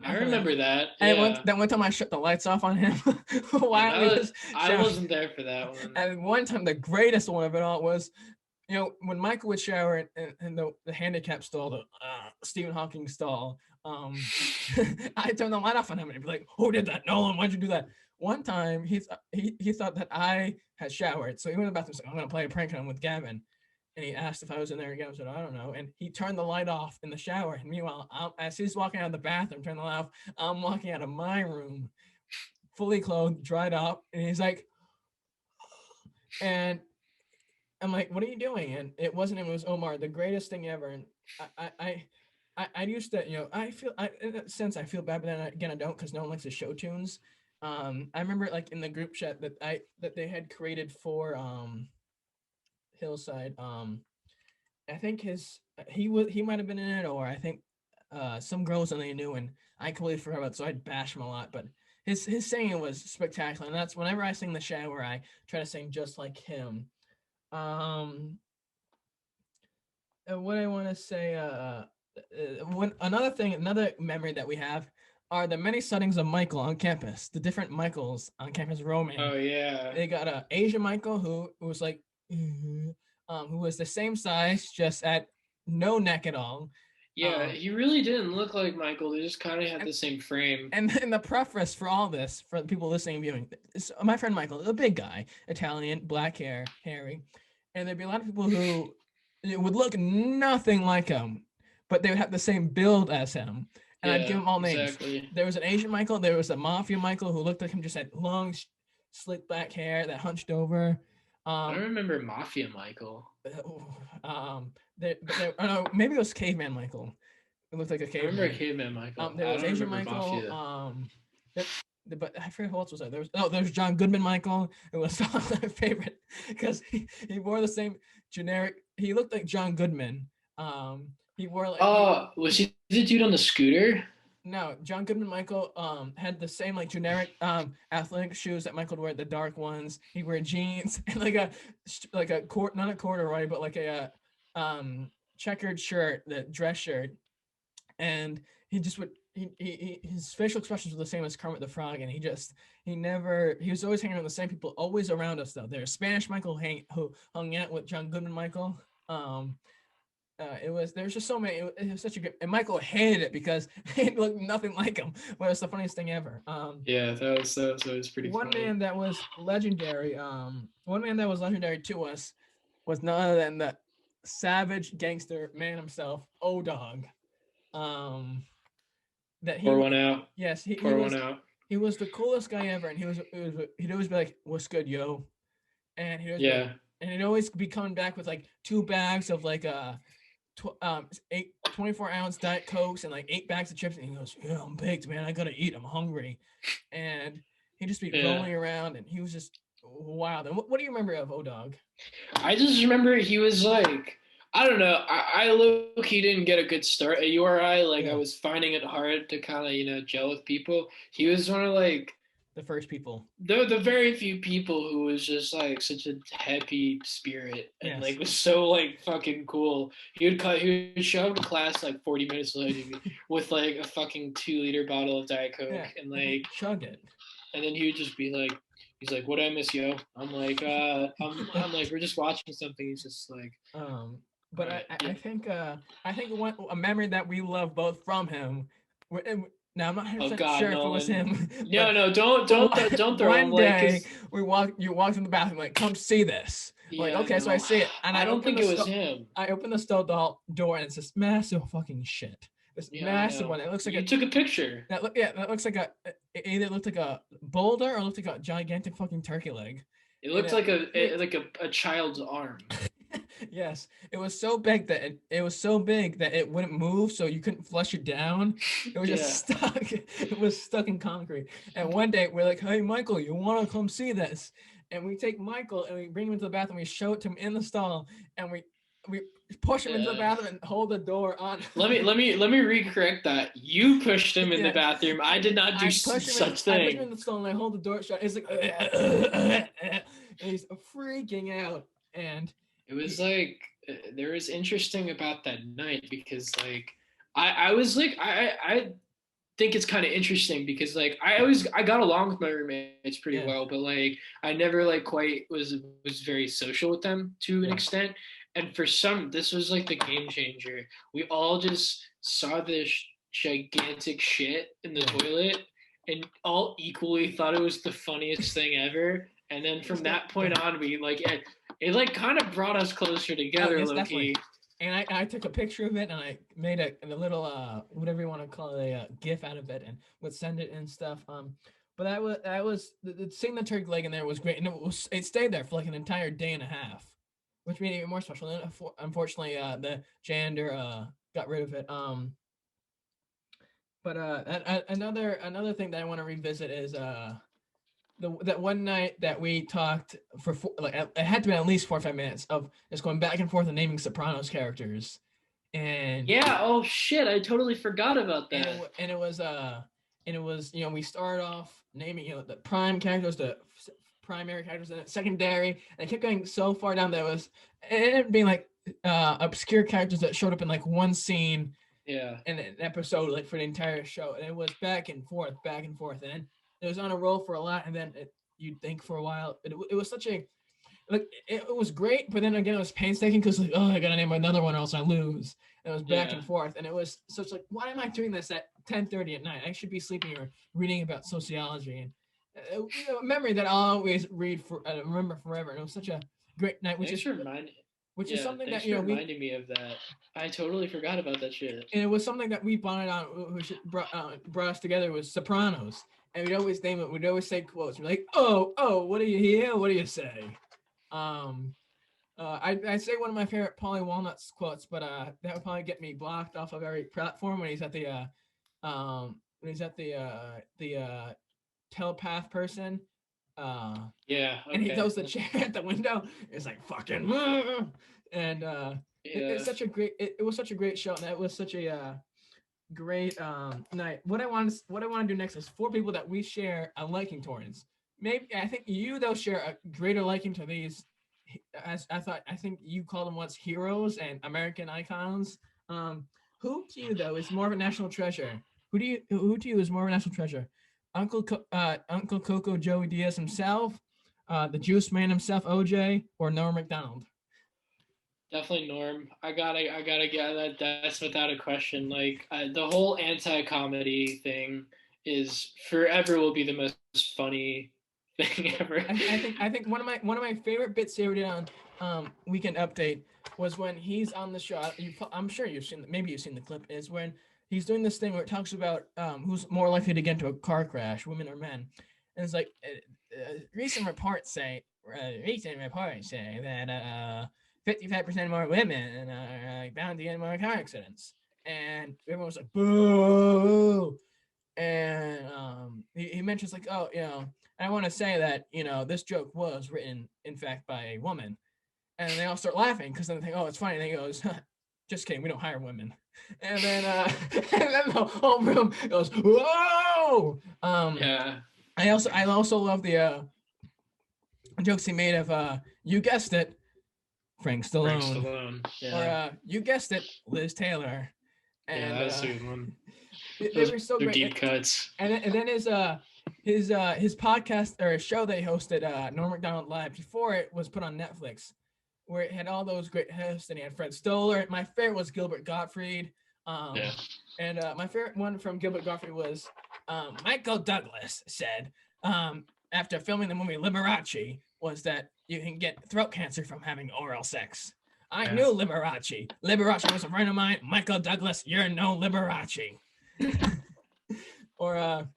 I remember that. And one time I shut the lights off on him while he was I wasn't there for that one. And one time, the greatest one of it all was, when Michael would shower in the handicap stall, the Stephen Hawking stall, I turned the light off on him, and he'd be like, "Who did that? Nolan, why'd you do that?" One time, he thought that I had showered, so he went to the bathroom and said, "I'm gonna play a prank on him with Gavin." And he asked if I was in there, and Gavin said, "I don't know." And he turned the light off in the shower. And meanwhile, as he's walking out of the bathroom, turning the light off, I'm walking out of my room, fully clothed, dried up, and he's like, and I'm like, "What are you doing?" And it wasn't him, it was Omar, the greatest thing ever. And I used to, in a sense, I feel bad, but then again, I don't, because no one likes to show tunes. I remember like in the group chat that they had created for Hillside. I think he might have been in it, or I think some girls that they knew, and I completely forgot about it, so I'd bash him a lot. But his singing was spectacular, and that's whenever I sing the shower, I try to sing just like him. what I want to say, another memory that we have are the many sightings of Michael on campus. The different Michaels on campus roaming. Oh yeah. They got a Asian Michael who was like, who was the same size, just at no neck at all. Yeah, he really didn't look like Michael. They just kind of had the same frame. And the preface for all this, for the people listening and viewing, my friend Michael, a big guy, Italian, black hair, hairy, and there'd be a lot of people who would look nothing like him, but they would have the same build as him. And I'd give them all names. Exactly. There was an Asian Michael. There was a Mafia Michael who looked like him, just had long, slick back hair that hunched over. I don't remember Mafia Michael. Maybe it was Caveman Michael. It looked like a caveman. I remember Caveman Michael. There was Asian Michael. But I forget who else was there. There was John Goodman Michael. It was my favorite because he wore the same generic. He looked like John Goodman. He wore like. Was he the dude on the scooter? No, John Goodman Michael had the same like generic athletic shoes that Michael would wear, the dark ones. He wore jeans and not a corduroy, but like a checkered shirt, the dress shirt, and he just would his facial expressions were the same as Kermit the Frog, and he was always hanging around the same people, always around us though. There's Spanish Michael who hung out with John Goodman Michael. There's just so many. It was such a good, and Michael hated it because it looked nothing like him. But it's the funniest thing ever. Yeah, that was pretty. One funny. man that was legendary. One man that was legendary to us was none other than the savage gangster man himself, O-Dog. That he Pour one out. Yes, Pour one out. He was the coolest guy ever, and he'd always be like, "What's good, yo?" And he'd always be coming back with like 2 bags of like 24-ounce Diet Cokes and like 8 bags of chips, and he goes, "Yeah, I'm baked, man. I gotta eat. I'm hungry." And he'd just be rolling around, and he was just wild. And what do you remember of O-Dog? I just remember he was like, I don't know. I low-key didn't get a good start at URI. Like I was finding it hard to kind of gel with people. He was one of like the first people. The very few people who was just like such a happy spirit and like was so like fucking cool. He would show up to class like 40 minutes late with like a fucking 2-liter bottle of Diet Coke and like chug it. And then he would just be like, he's like, "What I miss, yo?" I'm like, I'm like, we're just watching something. He's just like, But I think a memory that we love both from him. Now I'm not 100% sure if it was him. No, don't throw him. One day you walked in the bathroom like, "Come see this." Like, okay, so I see it, and I don't think it was him. I opened the stove door, and it's this massive fucking shit. This massive one. It looks like you took a picture. That looks like it either looked like a boulder or looked like a gigantic fucking turkey leg. It looks like a child's arm. Yes, it was so big that it wouldn't move, so you couldn't flush it down. It was just stuck. It was stuck in concrete. And one day we're like, "Hey, Michael, you want to come see this?" And we take Michael and we bring him into the bathroom. We show it to him in the stall, and we push him into the bathroom and hold the door on. Let me recorrect that. You pushed him in the bathroom. I did not do such thing. I push him in the stall and I hold the door shut. He's like, and he's freaking out. And it was like, there was interesting about that night because like, I was like, I think it's kind of interesting because like, I got along with my roommates pretty well, but like, I never like quite was very social with them to an extent. And for this was like the game changer. We all just saw this gigantic shit in the toilet and all equally thought it was the funniest thing ever. And then from that point on, we like, it like kind of brought us closer together, low-key. And I took a picture of it and I made a little, whatever you want to call it, a GIF out of it and would send it and stuff. But that was seeing the turkey leg in there was great. And it stayed there for like an entire day and a half, which made it even more special. And unfortunately, the janitor got rid of it. But another thing that I want to revisit is that one night that we talked for it had to be at least 4 or 5 minutes of just going back and forth and naming Sopranos characters. And oh shit, I totally forgot about that. And it was we started off naming the prime characters, the primary characters, and the secondary, and it kept going so far down that it ended up being like obscure characters that showed up in like one scene Yeah. in an episode, like for the entire show, and it was back and forth, and then it was on a roll for a lot, and then you'd think for a while. It was such a like it was great, but then again it was painstaking because like, oh, I gotta name another one or else I lose. And it was back and forth, and it was such like, why am I doing this at 10:30 at night? I should be sleeping or reading about sociology, and a memory that I'll always remember forever. And it was such a great night, which is something that reminding me of that. I totally forgot about that shit. And it was something that we bonded on, which brought us together, was Sopranos. And we'd always name it. We'd always say quotes. We're like, oh, what do you hear? What do you say? I'd say one of my favorite Paulie Walnuts quotes, but that would probably get me blocked off of every platform when he's at the telepath person. And he throws the chair at the window. It's like fucking, and it's such a great. It was such a great show, and that was such a great night. What I want to do next is 4 people that we share a liking towards. Maybe I think you though share a greater liking to these. As I think you called them once heroes and American icons. Who to you though is more of a national treasure? Who to you is more of a national treasure? Uncle Coco Joey Diaz himself, the Juice Man himself, OJ, or Norm Macdonald? Definitely Norm. I gotta get that. That's without a question. Like the whole anti-comedy thing is forever will be the most funny thing ever. I think one of my favorite bits here on Weekend Update was when he's on the show. I'm sure you've seen the clip. Is when he's doing this thing where it talks about who's more likely to get into a car crash, women or men. And it's like recent reports say that 55% more women are bound to get in more car accidents. And everyone was like, boo. And he mentions like, oh, I want to say that, this joke was written, in fact, by a woman. And they all start laughing because then they think, oh, it's funny. And he goes, just kidding, we don't hire women. And then the whole room goes, whoa! I also love the jokes he made of, you guessed it, Frank Stallone. Yeah. Or, you guessed it, Liz Taylor. And, that was a good one. They were so great. Deep cuts. And then his podcast or his show they hosted, Norm Macdonald Live, before it was put on Netflix, where it had all those great hosts, and he had Fred Stoller. My favorite was Gilbert Gottfried. And my favorite one from Gilbert Gottfried was Michael Douglas said after filming the movie Liberace was that you can get throat cancer from having oral sex. I knew Liberace. Liberace was a friend of mine. Michael Douglas, you're no Liberace. or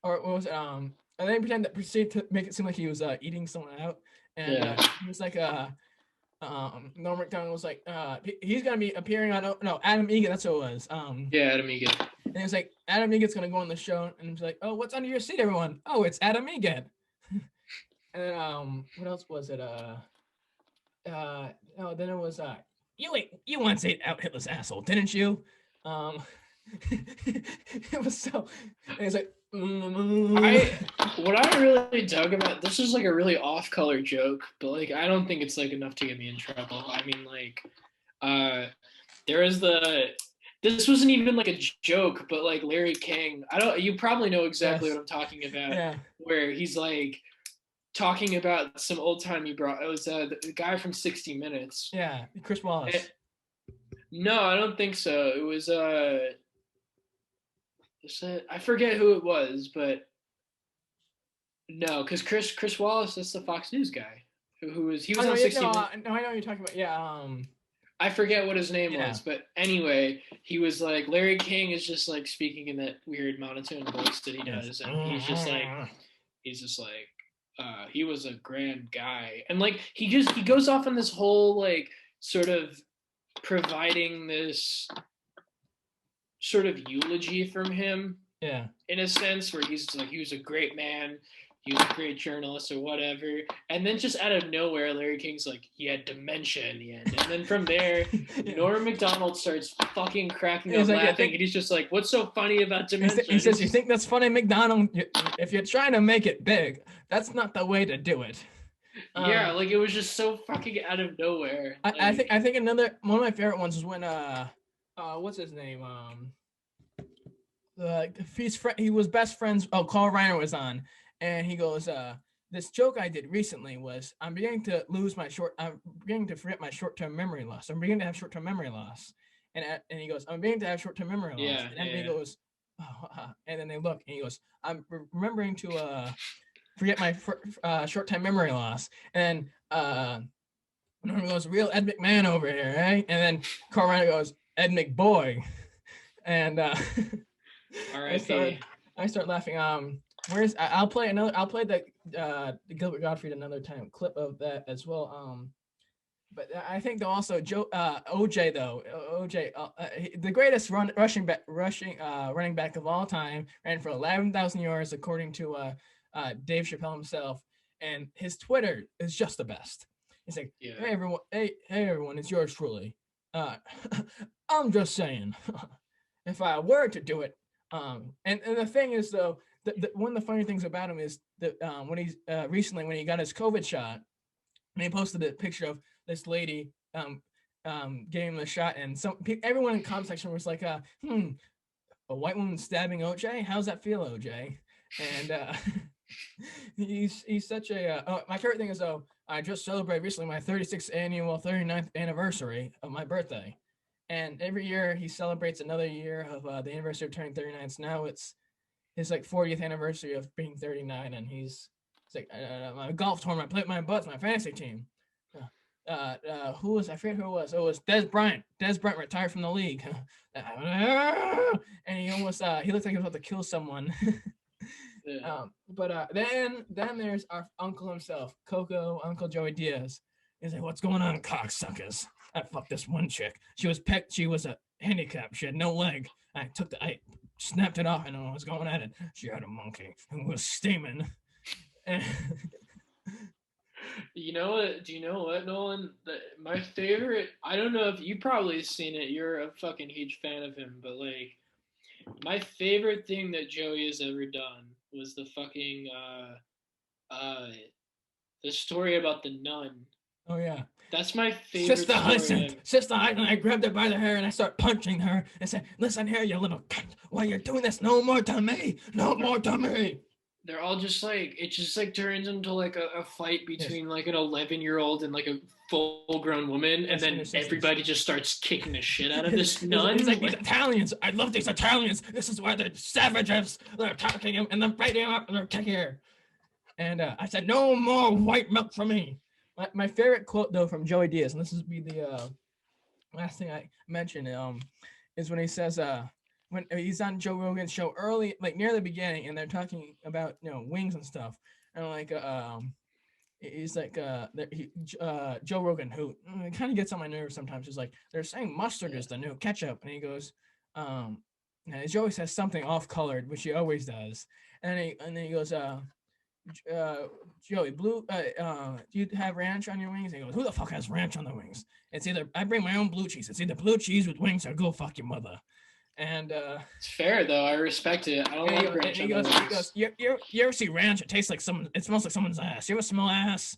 what was it? And then he proceeded to make it seem like he was eating someone out, and he was like, Norm Macdonald was like, he's gonna be appearing on Adam Egan. That's what it was. Adam Egan. And he was like, Adam Egan's gonna go on the show, and he's like, oh, what's under your seat, everyone? Oh, it's Adam Egan. And then what else was it? Then it was you once ate out Hitler's asshole, didn't you? It was so. And it's like. What I really dug about this is like a really off-color joke, but like I don't think it's like enough to get me in trouble. I mean, like, there is this wasn't even like a joke, but like Larry King. You probably know exactly what I'm talking about. Yeah. Where he's like talking about some old time he brought. It was the guy from 60 Minutes. Yeah, Chris Wallace. No, I don't think so. It was I forget who it was, but no, because Chris Wallace, that's the Fox News guy who was on 60 Minutes. No, I know what you're talking about. Yeah. I forget what his name was, but anyway, he was like, Larry King is just like speaking in that weird monotone voice that he does, and he's just like, he was a grand guy, and like he goes off on this whole like sort of providing this sort of eulogy from him, in a sense, where he's like, he was a great man, he was a great journalist or whatever, and then just out of nowhere Larry King's like, he had dementia in the end, and then from there Norm Macdonald starts fucking cracking up laughing, and he's just like, what's so funny about dementia? He says, you think that's funny, Macdonald? If you're trying to make it big, that's not the way to do it. Yeah, like it was just so fucking out of nowhere. I think another one of my favorite ones was when what's his name he was best friends. Oh, Carl Reiner was on, and he goes, this joke I did recently was I'm beginning to forget my short-term memory loss. I'm beginning to have short-term memory loss, and he goes, I'm beginning to have short-term memory loss, and he goes, and then they look, and he goes, I'm remembering to forget my short-term memory loss, and Norman goes, real Ed McMahon over here, right? And then Carl Reiner goes, Ed McBoy, and I start laughing. I'll play the Gilbert Gottfried another time clip of that as well. But I think though also OJ the greatest running back of all time, ran for 11,000 yards according to Dave Chappelle himself, and his Twitter is just the best. He's like, hey everyone, it's yours truly. I'm just saying, if I were to do it, and the thing is though, one of the funny things about him is that when he's recently when he got his COVID shot, and he posted a picture of this lady giving him the shot, and everyone in the comment section was like, a white woman stabbing OJ? How's that feel, OJ? And he's such a my favorite thing is though, I just celebrated recently my 39th anniversary of my birthday, and every year he celebrates another year of the anniversary of turning 39. So now it's his like 40th anniversary of being 39, and he's like my golf tournament, I played my butts, my fantasy team. Who was, I forget who it was. Oh, it was Des Bryant. Des Bryant retired from the league. And he almost he looked like he was about to kill someone. But then there's our uncle himself, Uncle Joey Diaz. He's like, what's going on, cocksuckers? I fucked this one chick. She was a handicap. She had no leg. I snapped it off, and I was going at it. She had a monkey and was steaming. You know what? Do you know what, Nolan? My favorite. I don't know if you probably seen it. You're a fucking huge fan of him, but like, my favorite thing that Joey has ever done was the fucking the story about the nun. Oh yeah. That's my favorite. Sister Hyacinth, I grabbed her by the hair and I start punching her and said, "Listen here, you little cunt! Why you're doing this? No more to me! No more to me!" They're all just like, it just like turns into like a fight between like an 11-year-old and like a full-grown woman, and then everybody just starts kicking the shit out of this nun. He's like, these Italians, I love these Italians. This is why they're savages. They're attacking him and they're fighting him up and they're kicking her. And I said, no more white milk for me. My favorite quote though from Joey Diaz, and this is be the last thing I mentioned, is when he says, when he's on Joe Rogan's show early, like near the beginning, and they're talking about wings and stuff, and like he's like Joe Rogan, who kind of gets on my nerves sometimes, is like, they're saying mustard is the new ketchup, and he goes, and Joey says something off-colored, which he always does, and then he goes, Joey, do you have ranch on your wings? And he goes, who the fuck has ranch on the wings? It's either I bring my own blue cheese. It's either blue cheese with wings or go fuck your mother. And it's fair though. I respect it. I don't like ranch. He goes, you ever see ranch? It tastes like it smells like someone's ass. You ever smell ass?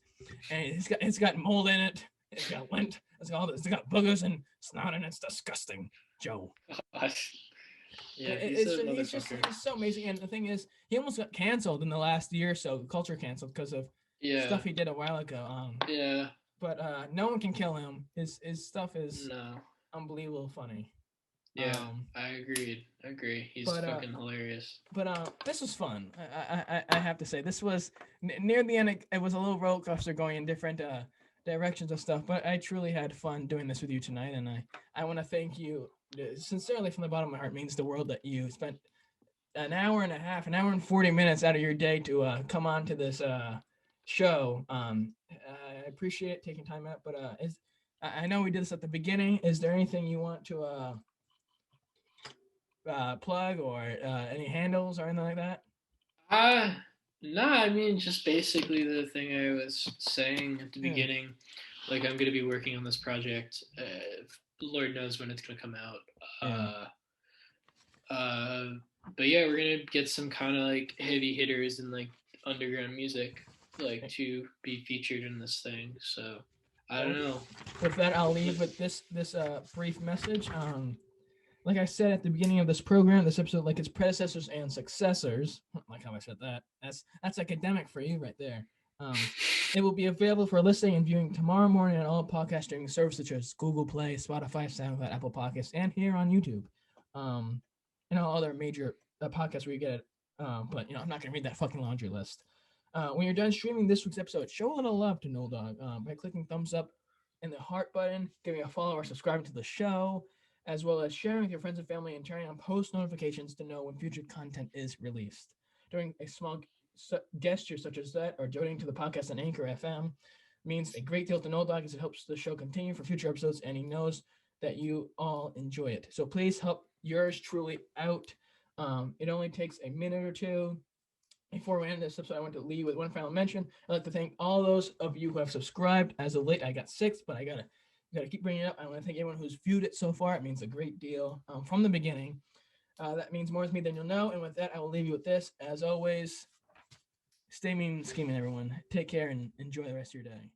And it's got mold in it. It's got lint. It's got boogers and snot, and it's disgusting, Joe. Yeah, he's so amazing. And the thing is, he almost got canceled in the last year or so, culture canceled, because of stuff he did a while ago. But no one can kill him. His stuff is unbelievable funny. Yeah, I agree. He's fucking hilarious. But this was fun. I have to say, this was near the end. It was a little roller coaster going in different directions and stuff. But I truly had fun doing this with you tonight, and I want to thank you sincerely from the bottom of my heart. It means the world that you spent an hour and 40 minutes out of your day to come on to this show. I appreciate it, taking time out. But I know we did this at the beginning. Is there anything you want to plug, or any handles or anything like that? No, I mean, just basically the thing I was saying at the beginning. Like, I'm going to be working on this project. Lord knows when it's going to come out. But yeah, we're going to get some kind of like heavy hitters and like underground music. like to be featured in this thing. So I don't know. With that, I'll leave with this brief message. Like I said at the beginning of this program, this episode, like its predecessors and successors, like how I said that, that's academic for you right there. It will be available for listening and viewing tomorrow morning on all podcast streaming services such as Google Play, Spotify, SoundCloud, Apple Podcasts, and here on YouTube. And all other major podcasts where you get it. But I'm not gonna read that fucking laundry list. When you're done streaming this week's episode, show a little love to No Dog by clicking thumbs up and the heart button, giving a follow or subscribing to the show, as well as sharing with your friends and family and turning on post notifications to know when future content is released. Doing a small gesture such as that or donating to the podcast on Anchor FM means a great deal to No Dog as it helps the show continue for future episodes, and he knows that you all enjoy it. So please help yours truly out. It only takes a minute or two. Before we end this episode, I want to leave with one final mention. I'd like to thank all those of you who have subscribed. As of late, I got 6, but I gotta keep bringing it up. I want to thank everyone who's viewed it so far. It means a great deal from the beginning. That means more to me than you'll know. And with that, I will leave you with this. As always, stay mean and scheming, everyone. Take care and enjoy the rest of your day.